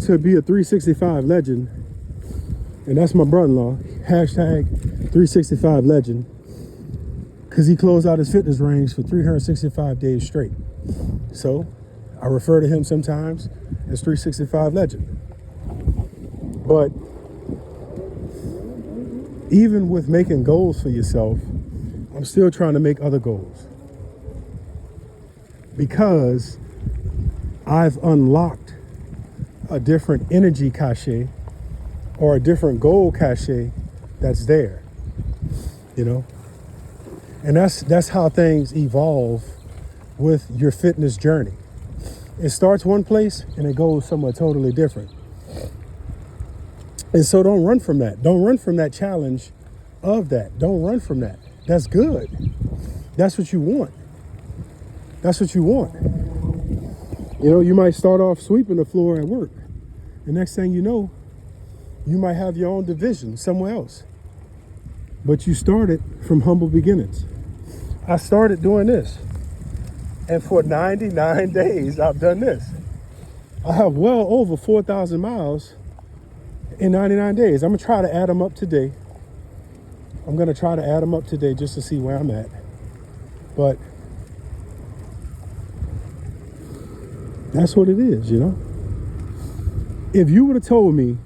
to be a 365 legend, and that's my brother-in-law, hashtag 365 legend, because he closed out his fitness range for 365 days straight. So I refer to him sometimes as 365 legend. But even with making goals for yourself, I'm still trying to make other goals. Because I've unlocked a different energy cachet or a different goal cachet that's there, And that's how things evolve with your fitness journey. It starts one place and it goes somewhere totally different. And so don't run from that. Don't run from that challenge of that. Don't run from that. That's good. That's what you want. That's what you want. You know, you might start off sweeping the floor at work. The next thing you know, you might have your own division somewhere else. But you started from humble beginnings. I started doing this. And for 99 days, I've done this. I have well over 4,000 miles in 99 days. I'm going to try to add them up today. Just to see where I'm at. But that's what it is, you know? If you would have told me,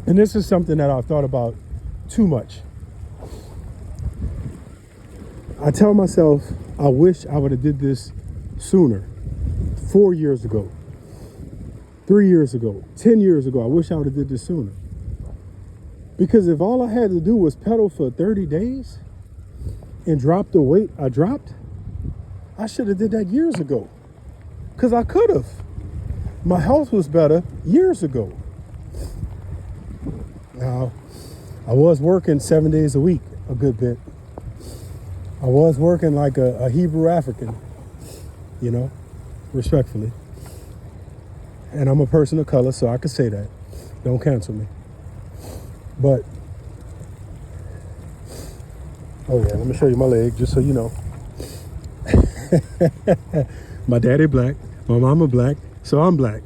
and this is something that I've thought about too much. I tell myself, I wish I would have did this sooner. 4 years ago, 3 years ago, 10 years ago, I wish I would have did this sooner. Because if all I had to do was pedal for 30 days and drop the weight I dropped, I should have did that years ago. Because I could have. My health was better years ago. Now, I was working 7 days a week, a good bit. I was working like a Hebrew African, you know, respectfully. And I'm a person of color, so I could say that. Don't cancel me. But, oh yeah, let me show you my leg, just so you know. My daddy black, my mama black, so I'm black.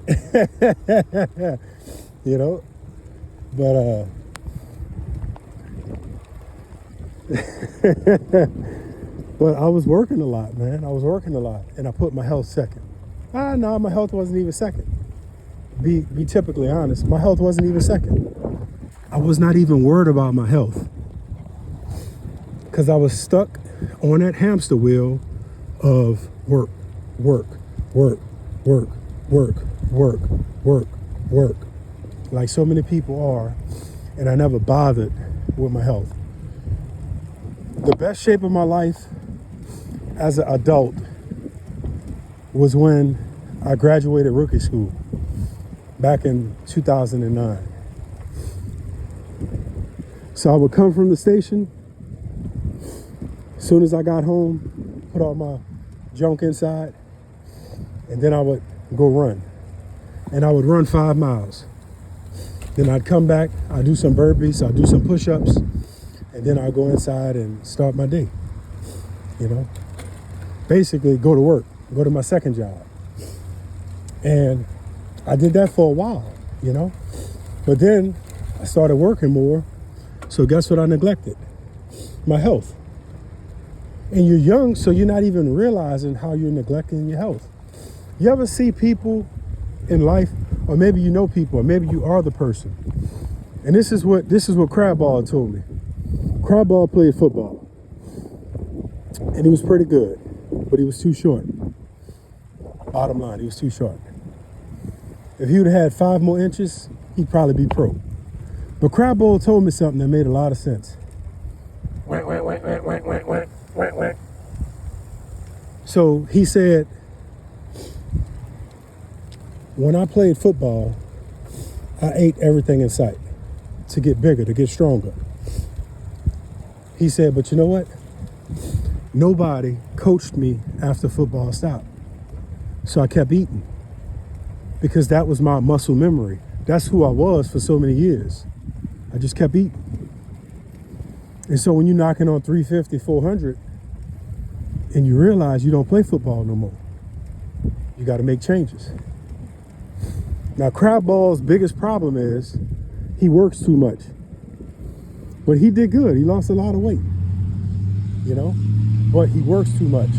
You know, but but I was working a lot, man. I was working a lot, and I put my health second. No, my health wasn't even second. Be typically honest, my health wasn't even second. I was not even worried about my health because I was stuck on that hamster wheel of work, work, work, work, work, work, work, work, like so many people are, and I never bothered with my health. The best shape of my life as an adult was when I graduated rookie school back in 2009. So I would come from the station. As soon as I got home, put all my junk inside, and then I would go run. And I would run 5 miles. Then I'd come back, I'd do some burpees, I'd do some push-ups, and then I'd go inside and start my day. You know? Basically, go to work, go to my second job. And I did that for a while, you know? But then I started working more. So guess what I neglected? My health. And you're young, so you're not even realizing how you're neglecting your health. You ever see people in life, or maybe you know people, or maybe you are the person. And this is what Crabball told me. Crabball played football. And he was pretty good, but he was too short. Bottom line, he was too short. If he would have had 5 more inches, he'd probably be pro. But Crabball told me something that made a lot of sense. So he said, when I played football, I ate everything in sight to get bigger, to get stronger. He said, but you know what? Nobody coached me after football stopped. So I kept eating because that was my muscle memory. That's who I was for so many years. I just kept eating. And so when you're knocking on 350, 400, and you realize you don't play football no more, you got to make changes. Now, Crabball's biggest problem is he works too much. But he did good. He lost a lot of weight, you know, but he works too much.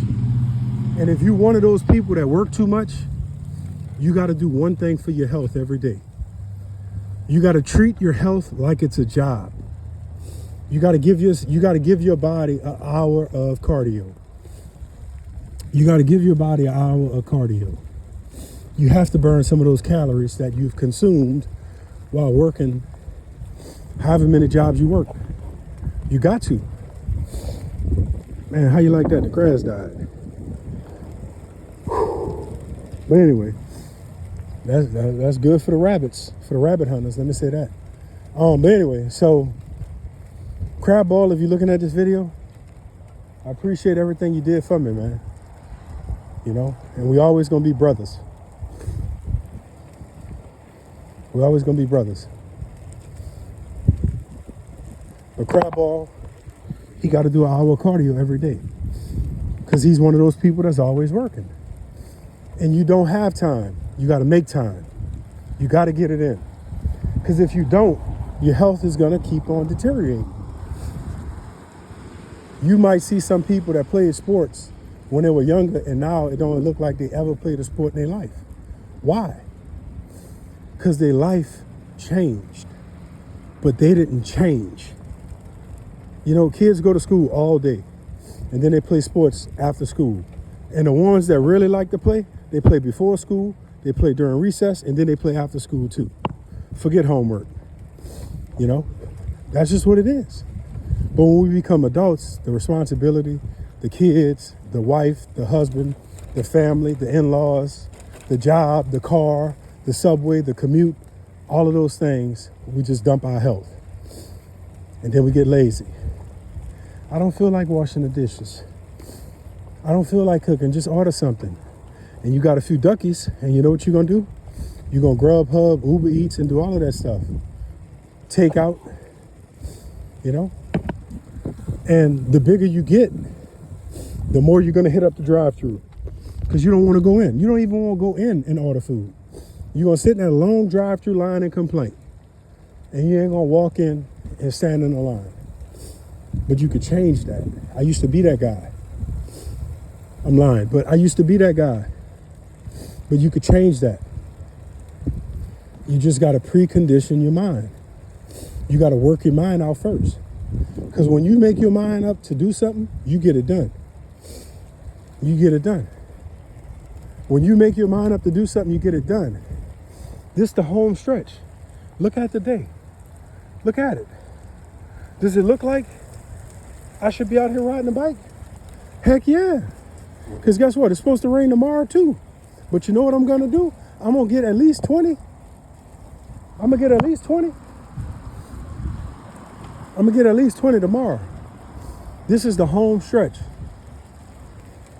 And if you're one of those people that work too much, you got to do one thing for your health every day. You got to treat your health like it's a job. You got to give your body an hour of cardio. You got to give your body an hour of cardio. You have to burn some of those calories that you've consumed while working however many jobs you work. You got to. Man, how you like that? The grass died. But anyway, that's good for the rabbits, for the rabbit hunters. Let me say that. But anyway, so Crab Ball, if you're looking at this video, I appreciate everything you did for me, man. You know, and we always gonna be brothers. We're always gonna be brothers. But Crab Ball, he got to do an hour cardio every day because he's one of those people that's always working. And you don't have time. You got to make time. You got to get it in. Because if you don't, your health is going to keep on deteriorating. You might see some people that played sports when they were younger and now it don't look like they ever played a sport in their life. Why? Because their life changed, but they didn't change. You know, kids go to school all day and then they play sports after school. And the ones that really like to play, they play before school, they play during recess, and then they play after school too. Forget homework. You know, that's just what it is. But when we become adults, the responsibility, the kids, the wife, the husband, the family, the in-laws, the job, the car, the subway, the commute, all of those things, we just dump our health. And then we get lazy. I don't feel like washing the dishes. I don't feel like cooking. Just order something. And you got a few duckies, and you know what you're going to do? You're going to Grubhub, Uber Eats, and do all of that stuff. Take out, you know? And the bigger you get, the more you're going to hit up the drive-thru. Because you don't want to go in. You don't even want to go in and order food. You're going to sit in that long drive-thru line and complain. And you ain't going to walk in and stand in the line. But you could change that. I used to be that guy. I'm lying, but I used to be that guy. But you could change that. You just got to precondition your mind. You got to work your mind out first. Because when you make your mind up to do something, you get it done. You get it done. When you make your mind up to do something, you get it done. This is the home stretch. Look at the day. Look at it. Does it look like I should be out here riding a bike? Heck yeah. Because guess what? It's supposed to rain tomorrow too. But you know what I'm going to do? I'm going to get at least 20. I'm going to get at least 20. I'm going to get at least 20 tomorrow. This is the home stretch.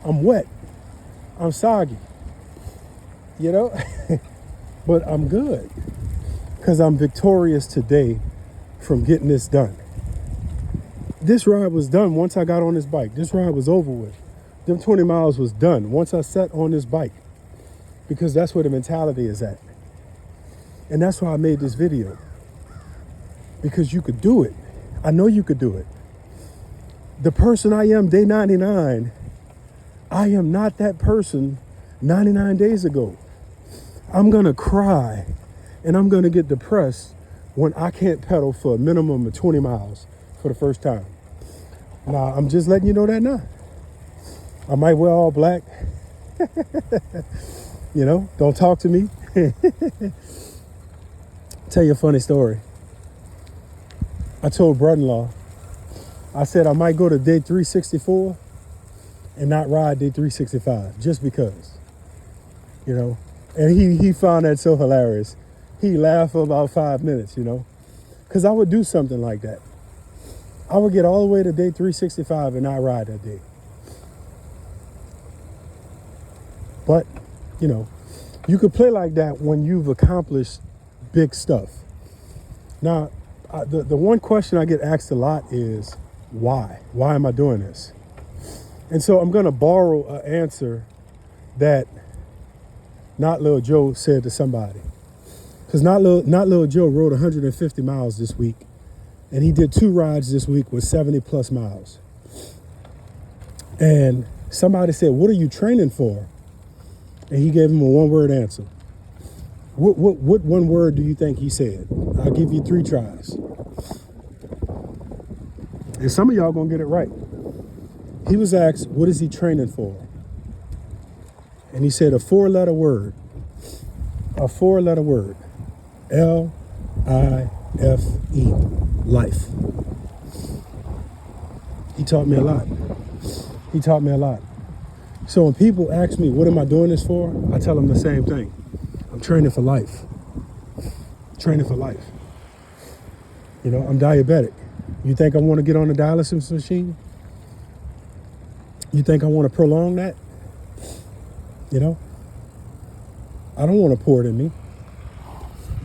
I'm wet. I'm soggy. You know? But I'm good. Because I'm victorious today from getting this done. This ride was done once I got on this bike. This ride was over with. Them 20 miles was done once I sat on this bike. Because that's where the mentality is at. And that's why I made this video. Because you could do it. I know you could do it. The person I am day 99, I am not that person 99 days ago. I'm going to cry and I'm going to get depressed when I can't pedal for a minimum of 20 miles for the first time. Now, I'm just letting you know that now. I might wear all black. You know, don't talk to me. Tell you a funny story. I told brother-in-law, I said I might go to day 364 and not ride day 365 just because, you know. And he found that so hilarious. He laughed for about 5 minutes, you know, because I would do something like that. I would get all the way to day 365 and not ride that day. But, you know, you could play like that when you've accomplished big stuff. Now, the one question I get asked a lot is, why? Why am I doing this? And so I'm going to borrow an answer that Not Lil Joe said to somebody. Because Not Lil Joe rode 150 miles this week. And he did 2 rides this week with 70 plus miles. And somebody said, what are you training for? And he gave him a 1-word answer. What 1 word do you think he said? I'll give you 3 tries. And some of y'all gonna get it right. He was asked, what is he training for? And he said a 4-letter word. A 4-letter word. L-I-F-E. Life. He taught me a lot. He taught me a lot. So when people ask me, what am I doing this for? I tell them the same thing. I'm training for life. Training for life. You know, I'm diabetic. You think I want to get on a dialysis machine? You think I want to prolong that? You know, I don't want to pour it in me.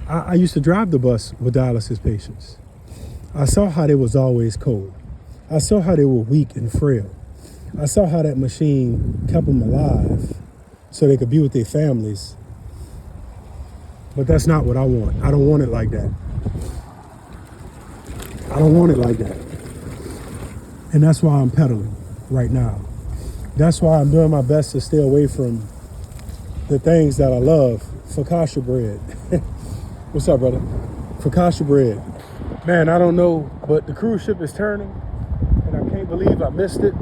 I used to drive the bus with dialysis patients. I saw how they was always cold. I saw how they were weak and frail. I saw how that machine kept them alive so they could be with their families. But that's not what I want. I don't want it like that. I don't want it like that. And that's why I'm pedaling right now. That's why I'm doing my best to stay away from the things that I love. Focaccia bread. What's up, brother? Focaccia bread. Man, I don't know, but the cruise ship is turning, and I can't believe I missed it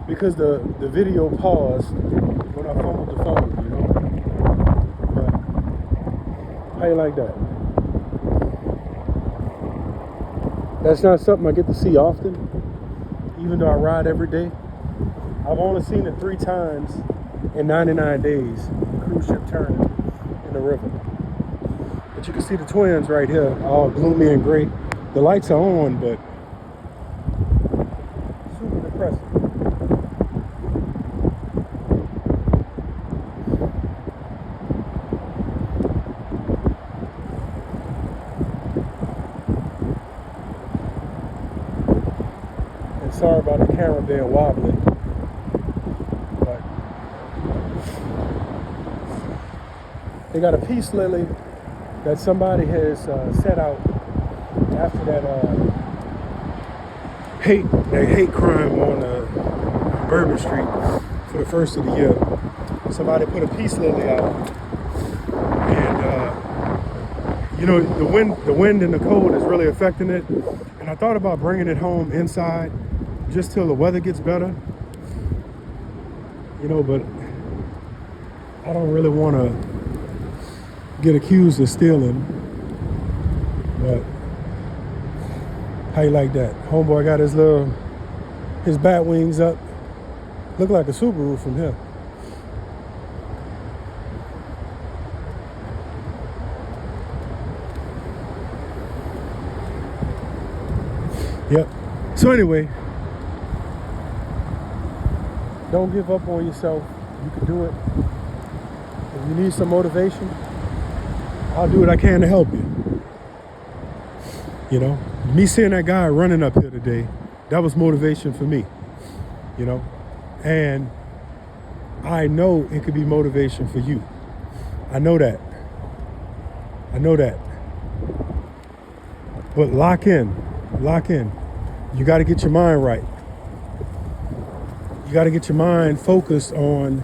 because the video paused when I fumbled the phone, you know? But how you like that? That's not something I get to see often, even though I ride every day. I've only seen it 3 times in 99 days, the cruise ship turning in the river. But you can see the twins right here, all gloomy and gray. The lights are on, but super depressing. And sorry about the camera being wobbly. But they got a peace lily that somebody has set out after that hate crime on Bourbon Street for the first of the year. Somebody put a peace lily out, and you know, the wind and the cold is really affecting it. And I thought about bringing it home inside just till the weather gets better, you know, but I don't really want to get accused of stealing. But how you like that? Homeboy got his bat wings up. Look like a Subaru from here. Yep. So anyway, don't give up on yourself. You can do it. If you need some motivation, I'll do what I can to help you. You know, me seeing that guy running up here today, that was motivation for me, you know, and I know it could be motivation for you. I know that. But lock in. You got to get your mind right. You got to get your mind focused on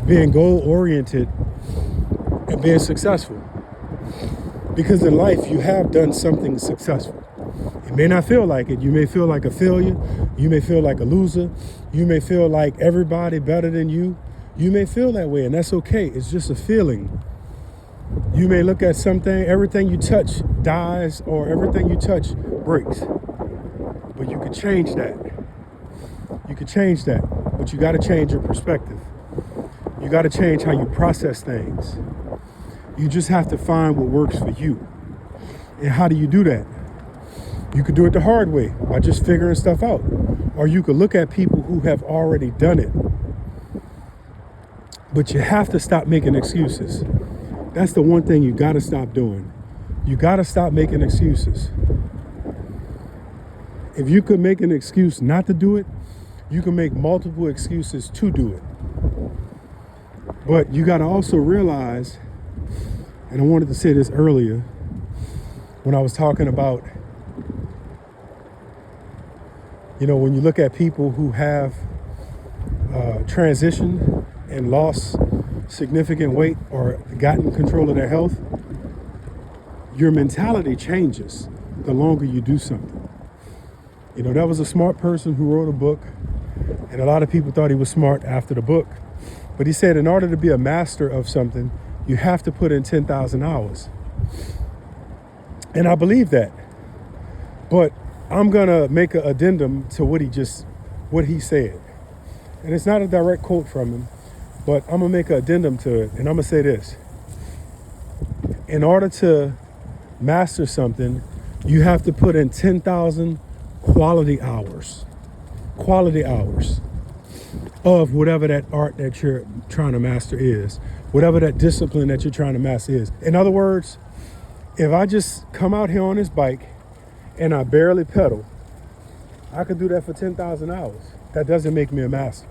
being goal-oriented and being successful. Because in life, you have done something successful. It may not feel like it. You may feel like a failure. You may feel like a loser. You may feel like everybody better than you. You may feel that way, and that's okay. It's just a feeling. You may look at something, everything you touch dies, or everything you touch breaks. But you could change that. But you got to change your perspective. You got to change how you process things. You just have to find what works for you. And how do you do that? You could do it the hard way by just figuring stuff out. Or you could look at people who have already done it. But you have to stop making excuses. That's the one thing you got to stop doing. You got to stop making excuses. If you could make an excuse not to do it, you can make multiple excuses to do it. But you got to also realize, and I wanted to say this earlier when I was talking about, you know, when you look at people who have transitioned and lost significant weight or gotten control of their health, your mentality changes the longer you do something. You know, that was a smart person who wrote a book, and a lot of people thought he was smart after the book. But he said in order to be a master of something, you have to put in 10,000 hours. And I believe that. But I'm going to make an addendum to what he said. and it's not a direct quote from him, but I'm gonna make an addendum to it, and I'm gonna say this. In order to master something, you have to put in 10,000 quality hours of whatever that art that you're trying to master is, whatever that discipline that you're trying to master is. In other words, if I just come out here on this bike and I barely pedal, I could do that for 10,000 hours. That doesn't make me a master.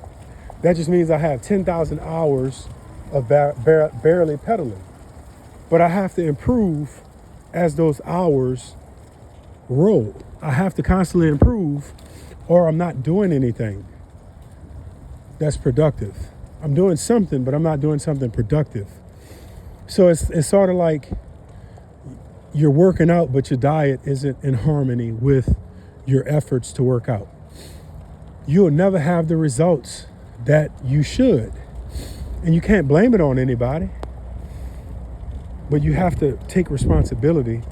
That just means I have 10,000 hours of barely pedaling. But I have to improve as those hours roll. I have to constantly improve, or I'm not doing anything that's productive. I'm doing something, but I'm not doing something productive. So it's sort of like you're working out, but your diet isn't in harmony with your efforts to work out. You'll never have the results that you should. And you can't blame it on anybody. But you have to take responsibility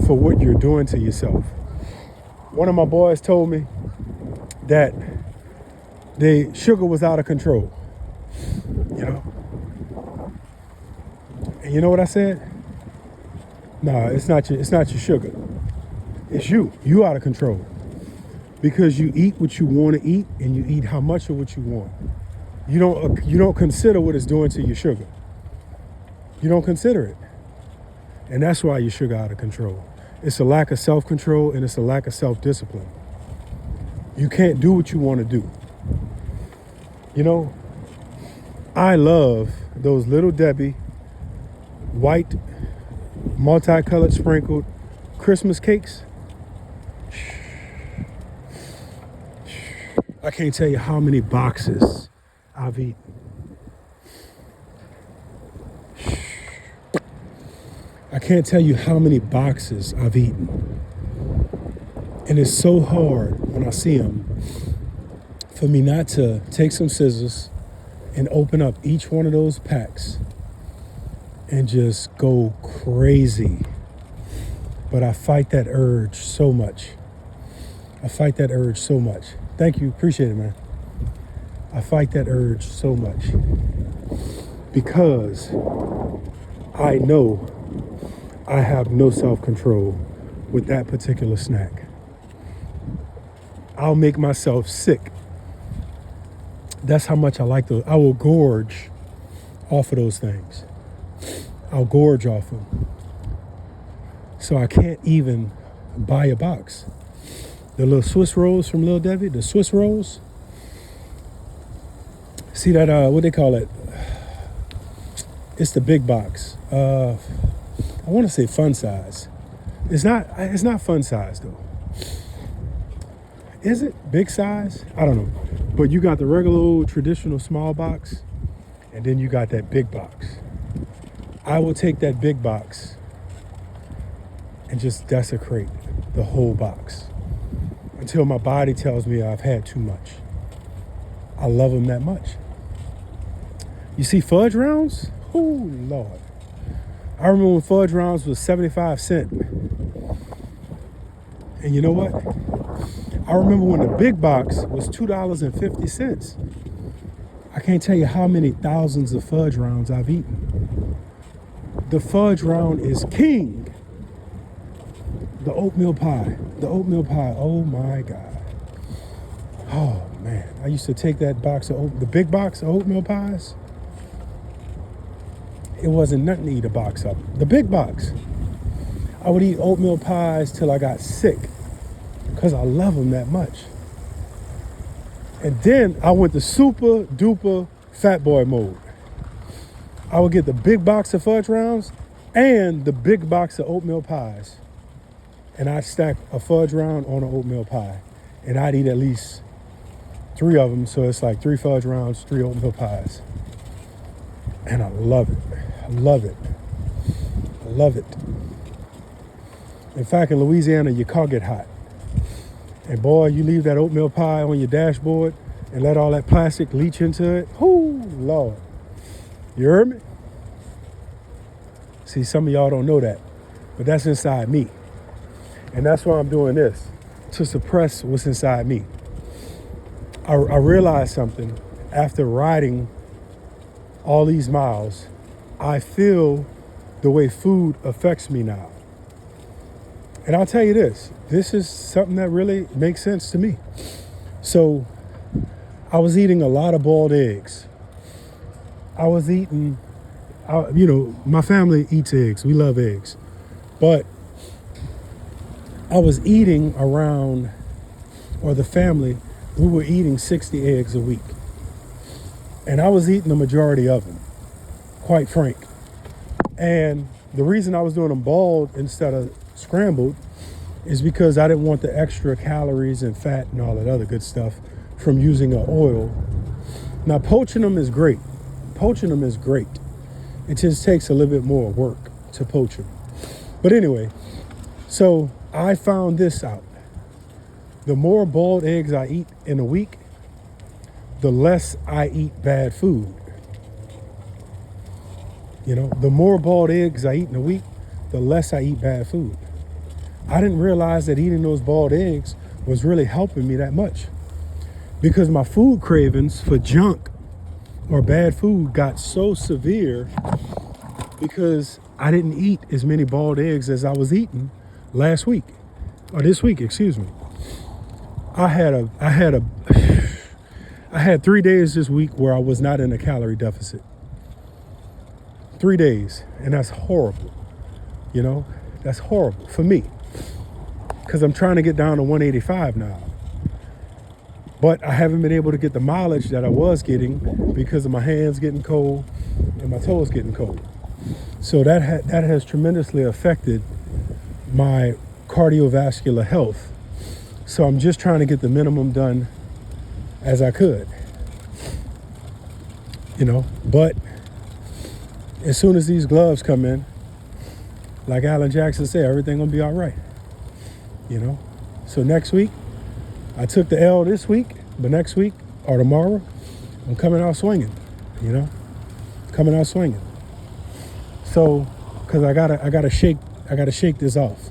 for what you're doing to yourself. One of my boys told me that the sugar was out of control. You know? And you know what I said? No, it's not your sugar. It's you. You out of control. Because you eat what you want to eat, and you eat how much of what you want. You don't consider what it's doing to your sugar. You don't consider it. And that's why your sugar out of control. It's a lack of self-control, and it's a lack of self-discipline. You can't do what you want to do. You know, I love those Little Debbie white, multicolored sprinkled Christmas cakes. I can't tell you how many boxes I've eaten. I can't tell you how many boxes I've eaten. And it's so hard when I see them for me not to take some scissors and open up each one of those packs and just go crazy. But I fight that urge so much. Thank you. Appreciate it, man. I fight that urge so much because I know I have no self-control with that particular snack. I'll make myself sick. That's how much I like those. I will gorge off of those things. I'll gorge off them. So I can't even buy a box. The little Swiss rolls from Little Debbie, the Swiss rolls. See that, what they call it? It's the big box. I want to say fun size. It's not fun size though. Is it big size? I don't know. But you got the regular old traditional small box, and then you got that big box. I will take that big box and just desecrate the whole box until my body tells me I've had too much. I love them that much. You see fudge rounds? Oh, Lord. I remember when fudge rounds was 75 cents. And you know what? I remember when the big box was $2.50. I can't tell you how many thousands of fudge rounds I've eaten. The fudge round is king. The oatmeal pie, oh my God. Oh man, I used to take that box of the big box of oatmeal pies. It wasn't nothing to eat a box of them. The big box. I would eat oatmeal pies till I got sick because I love them that much. And then I went to super duper fat boy mode. I would get the big box of fudge rounds and the big box of oatmeal pies. And I'd stack a fudge round on an oatmeal pie. And I'd eat at least 3 of them. So it's like 3 fudge rounds, 3 oatmeal pies. And I love it. I love it. I love it. In fact, in Louisiana, your car get hot. And boy, you leave that oatmeal pie on your dashboard and let all that plastic leach into it. Oh, Lord. You heard me? See, some of y'all don't know that. But that's inside me. And that's why I'm doing this, to suppress what's inside me. I realized something after riding all these miles, I feel the way food affects me now. And I'll tell you this is something that really makes sense to me. So I was eating a lot of boiled eggs. I was eating, my family eats eggs. We love eggs. But I was eating around, or the family, we were eating 60 eggs a week. And I was eating the majority of them, quite frank. And the reason I was doing them boiled instead of scrambled is because I didn't want the extra calories and fat and all that other good stuff from using an oil. Now, poaching them is great. It just takes a little bit more work to poach them. But anyway, so I found this out. The more boiled eggs I eat in a week, the less I eat bad food. The more boiled eggs I eat in a week, the less I eat bad food. I didn't realize that eating those boiled eggs was really helping me that much, because my food cravings for junk or bad food got so severe because I didn't eat as many boiled eggs as I was eating this week, excuse me. I had 3 days this week where I was not in a calorie deficit. 3 days, and that's horrible. That's horrible for me, because I'm trying to get down to 185 now. But I haven't been able to get the mileage that I was getting because of my hands getting cold and my toes getting cold. So that has tremendously affected my cardiovascular health. So I'm just trying to get the minimum done as I could. But as soon as these gloves come in, like Alan Jackson said, everything gonna be all right. So next week, I took the L this week, but next week or tomorrow, I'm coming out swinging. So, cause I gotta shake this off.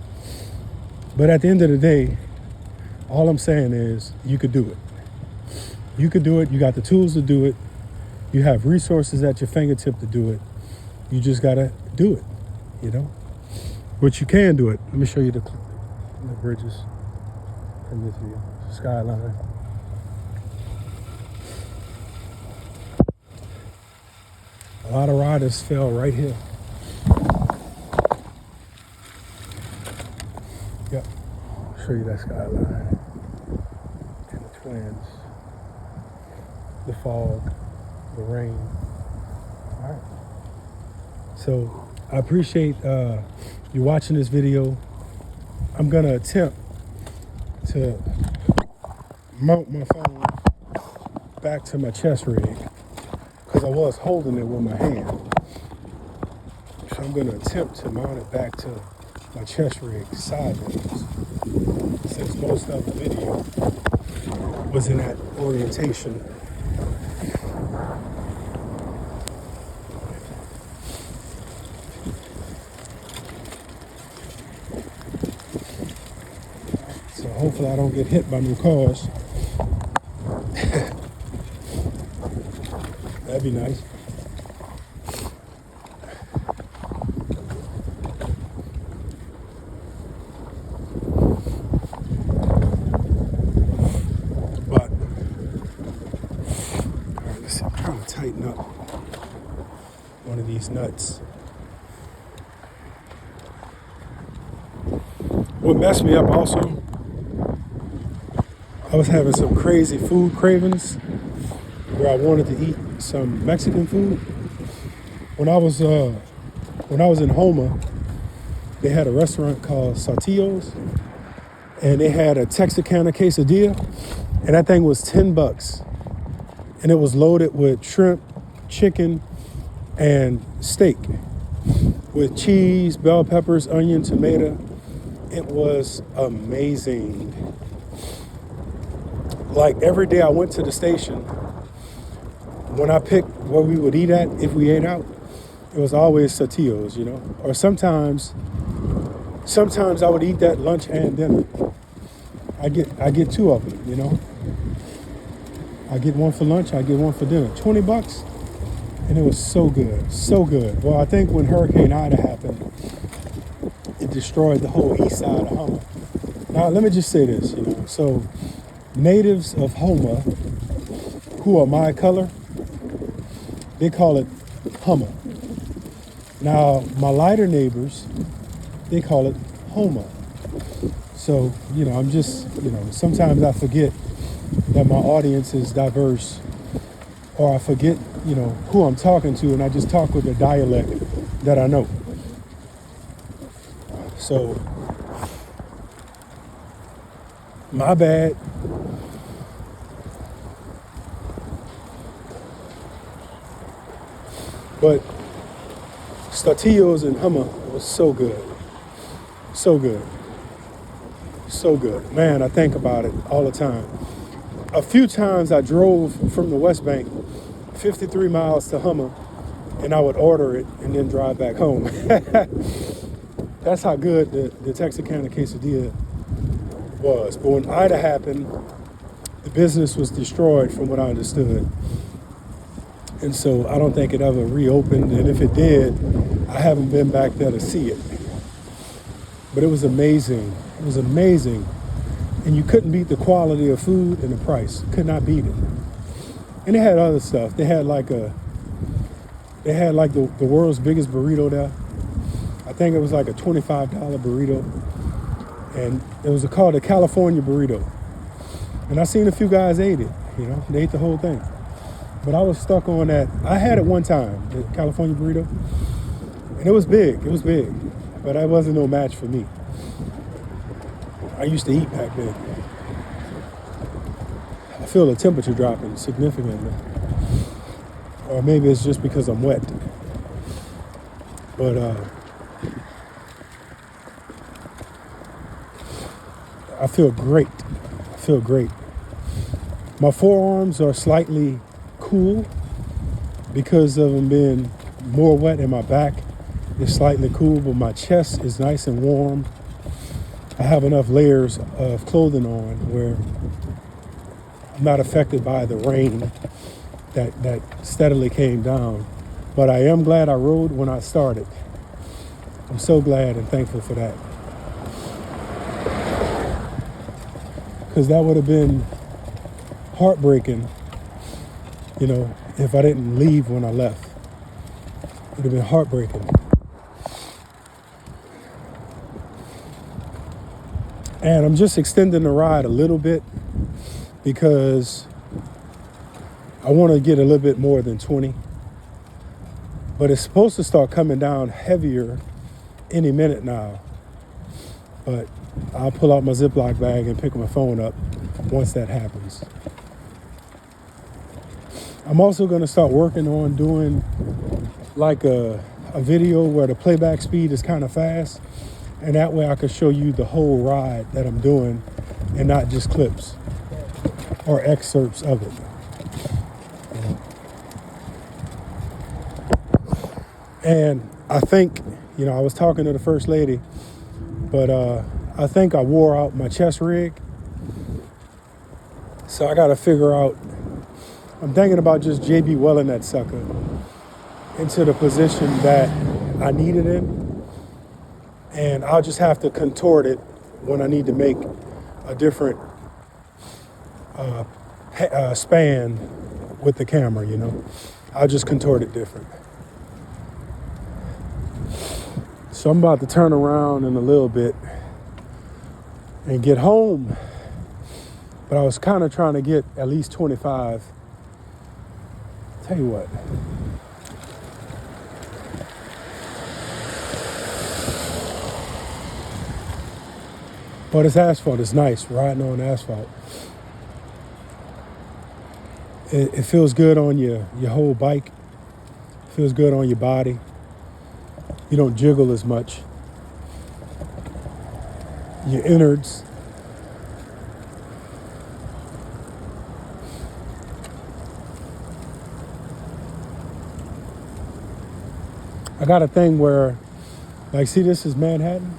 But at the end of the day, all I'm saying is you could do it. You could do it. You got the tools to do it. You have resources at your fingertip to do it. You just gotta do it, But you can do it. Let me show you the bridges from this view, skyline. A lot of riders fell right here. Yep, I'll show you that skyline. And the twins, the fog, the rain. All right. So I appreciate you watching this video. I'm gonna attempt to mount my phone back to my chest rig, because I was holding it with my hand. So I'm gonna attempt to mount it back to my chest rig sideways, since most of the video was in that orientation. So hopefully I don't get hit by no cars. That'd be nice. But, all right, let's see, I'm trying to tighten up one of these nuts. What messed me up also, I was having some crazy food cravings where I wanted to eat some Mexican food. When I was in Houma, they had a restaurant called Saltillo's, and they had a Texarkana quesadilla, and that thing was $10, and it was loaded with shrimp, chicken, and steak, with cheese, bell peppers, onion, tomato. It was amazing. Like every day I went to the station, when I picked where we would eat at, if we ate out, it was always Saltillo's, Or sometimes I would eat that lunch and dinner. I get two of them, I get one for lunch, I get one for dinner. 20 bucks. And it was so good, so good. Well, I think when Hurricane Ida happened, it destroyed the whole east side of Houma. Now, let me just say this, So natives of Houma, who are my color, they call it Hummer. Now, my lighter neighbors, they call it Houma. So, I'm just, sometimes I forget that my audience is diverse, or I forget, who I'm talking to, and I just talk with the dialect that I know. So, my bad. But Statillos and Hummer was so good. So good. So good. Man, I think about it all the time. A few times I drove from the West Bank 53 miles to Hummer, and I would order it and then drive back home. That's how good the Texarkana quesadilla was. But when Ida happened, the business was destroyed from what I understood. And so I don't think it ever reopened. And if it did, I haven't been back there to see it. But it was amazing. It was amazing. And you couldn't beat the quality of food and the price. Could not beat it. And they had other stuff. They had like the world's biggest burrito there. I think it was like a $25 burrito. And it was called a California burrito. And I seen a few guys ate it, they ate the whole thing. But I was stuck on that. I had it one time, the California burrito. And it was big, but that wasn't no match for me. I used to eat back then. I feel the temperature dropping significantly. Or maybe it's just because I'm wet. But I feel great. My forearms are slightly cool because of them being more wet, and my back is slightly cool, but my chest is nice and warm. I have enough layers of clothing on where I'm not affected by the rain that steadily came down. But I am glad I rode when I started. I'm so glad and thankful for that. Because that would have been heartbreaking, if I didn't leave when I left. It would have been heartbreaking. And I'm just extending the ride a little bit because I want to get a little bit more than 20. But it's supposed to start coming down heavier any minute now. But I'll pull out my Ziploc bag and pick my phone up once that happens. I'm also going to start working on doing like a video where the playback speed is kind of fast. And that way I can show you the whole ride that I'm doing and not just clips or excerpts of it. And I think, I was talking to the First Lady, but I think I wore out my chest rig. So I got to figure out, I'm thinking about just JB Welling that sucker into the position that I need it in. And I'll just have to contort it when I need to make a different span with the camera, I'll just contort it different. So I'm about to turn around in a little bit and get home. But I was kind of trying to get at least 25. Tell you what. But it's asphalt. It's nice riding on asphalt. It feels good on your whole bike. It feels good on your body. You don't jiggle as much. Your innards. I got a thing where, see, this is Manhattan.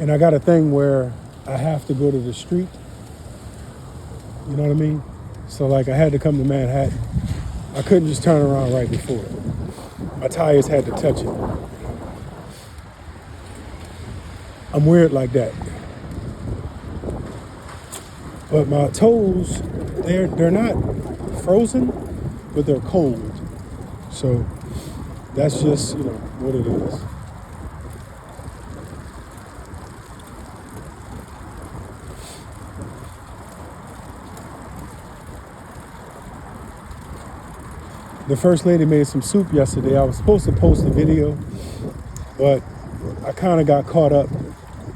And I got a thing where I have to go to the street. You know what I mean? So like I had to come to Manhattan. I couldn't just turn around right before it. My tires had to touch it. I'm weird like that. But my toes, they're not frozen, but they're cold. So that's just, what it is. The first lady made some soup yesterday. I was supposed to post a video, but I kind of got caught up,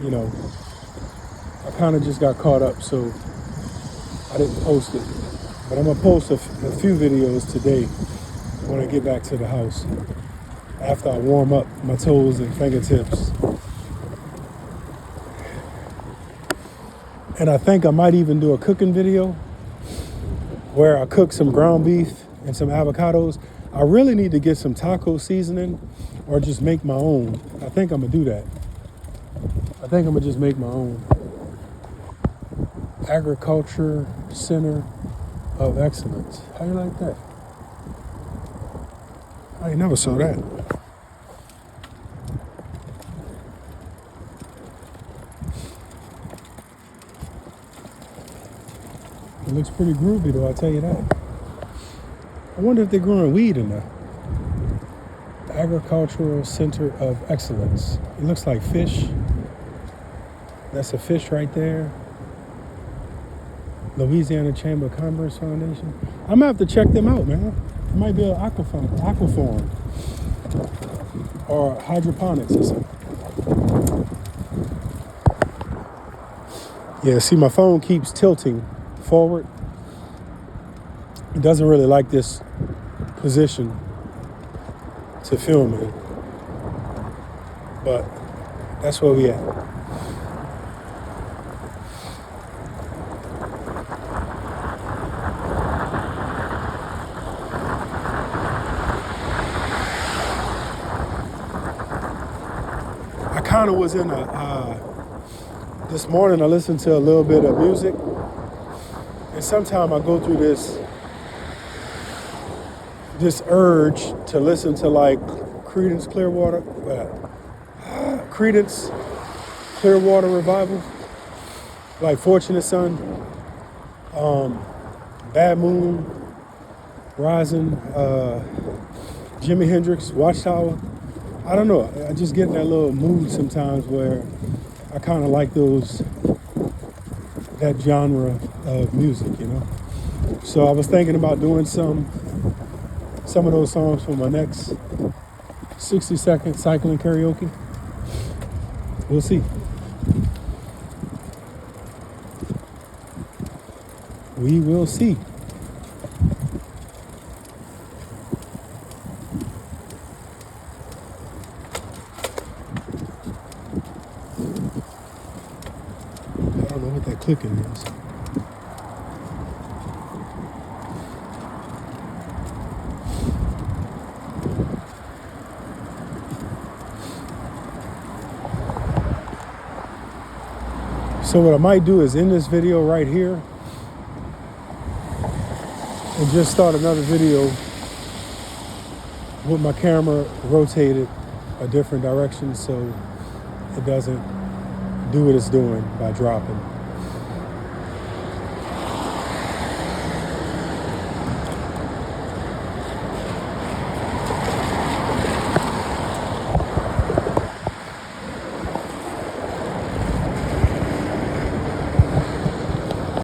I kind of just got caught up, so I didn't post it. But I'm gonna post a few videos today when I get back to the house, after I warm up my toes and fingertips. And I think I might even do a cooking video where I cook some ground beef and some avocados. I really need to get some taco seasoning or just make my own. I think I'm gonna do that. I think I'm gonna just make my own. Agriculture Center of Excellence. How you like that? I ain't never saw that. It looks pretty groovy though, I'll tell you that. I wonder if they're growing weed in there. Agricultural Center of Excellence. It looks like fish. That's a fish right there. Louisiana Chamber of Commerce Foundation. I'm gonna have to check them out, man. It might be an aquafarm or hydroponics or something. Yeah, see, my phone keeps tilting forward. It doesn't really like this position to film in, but that's where we at. I kind of was in this morning I listened to a little bit of music, and sometimes I go through this urge to listen to like Creedence Clearwater Revival, like Fortunate Son, Bad Moon, Rising, Jimi Hendrix, Watchtower. I don't know. I just get in that little mood sometimes where I kind of like that genre of music, So I was thinking about doing some of those songs for my next 60-second cycling karaoke. We'll see. We will see. I don't know what that clicking is. So what I might do is end this video right here and just start another video with my camera rotated a different direction so it doesn't do what it's doing by dropping.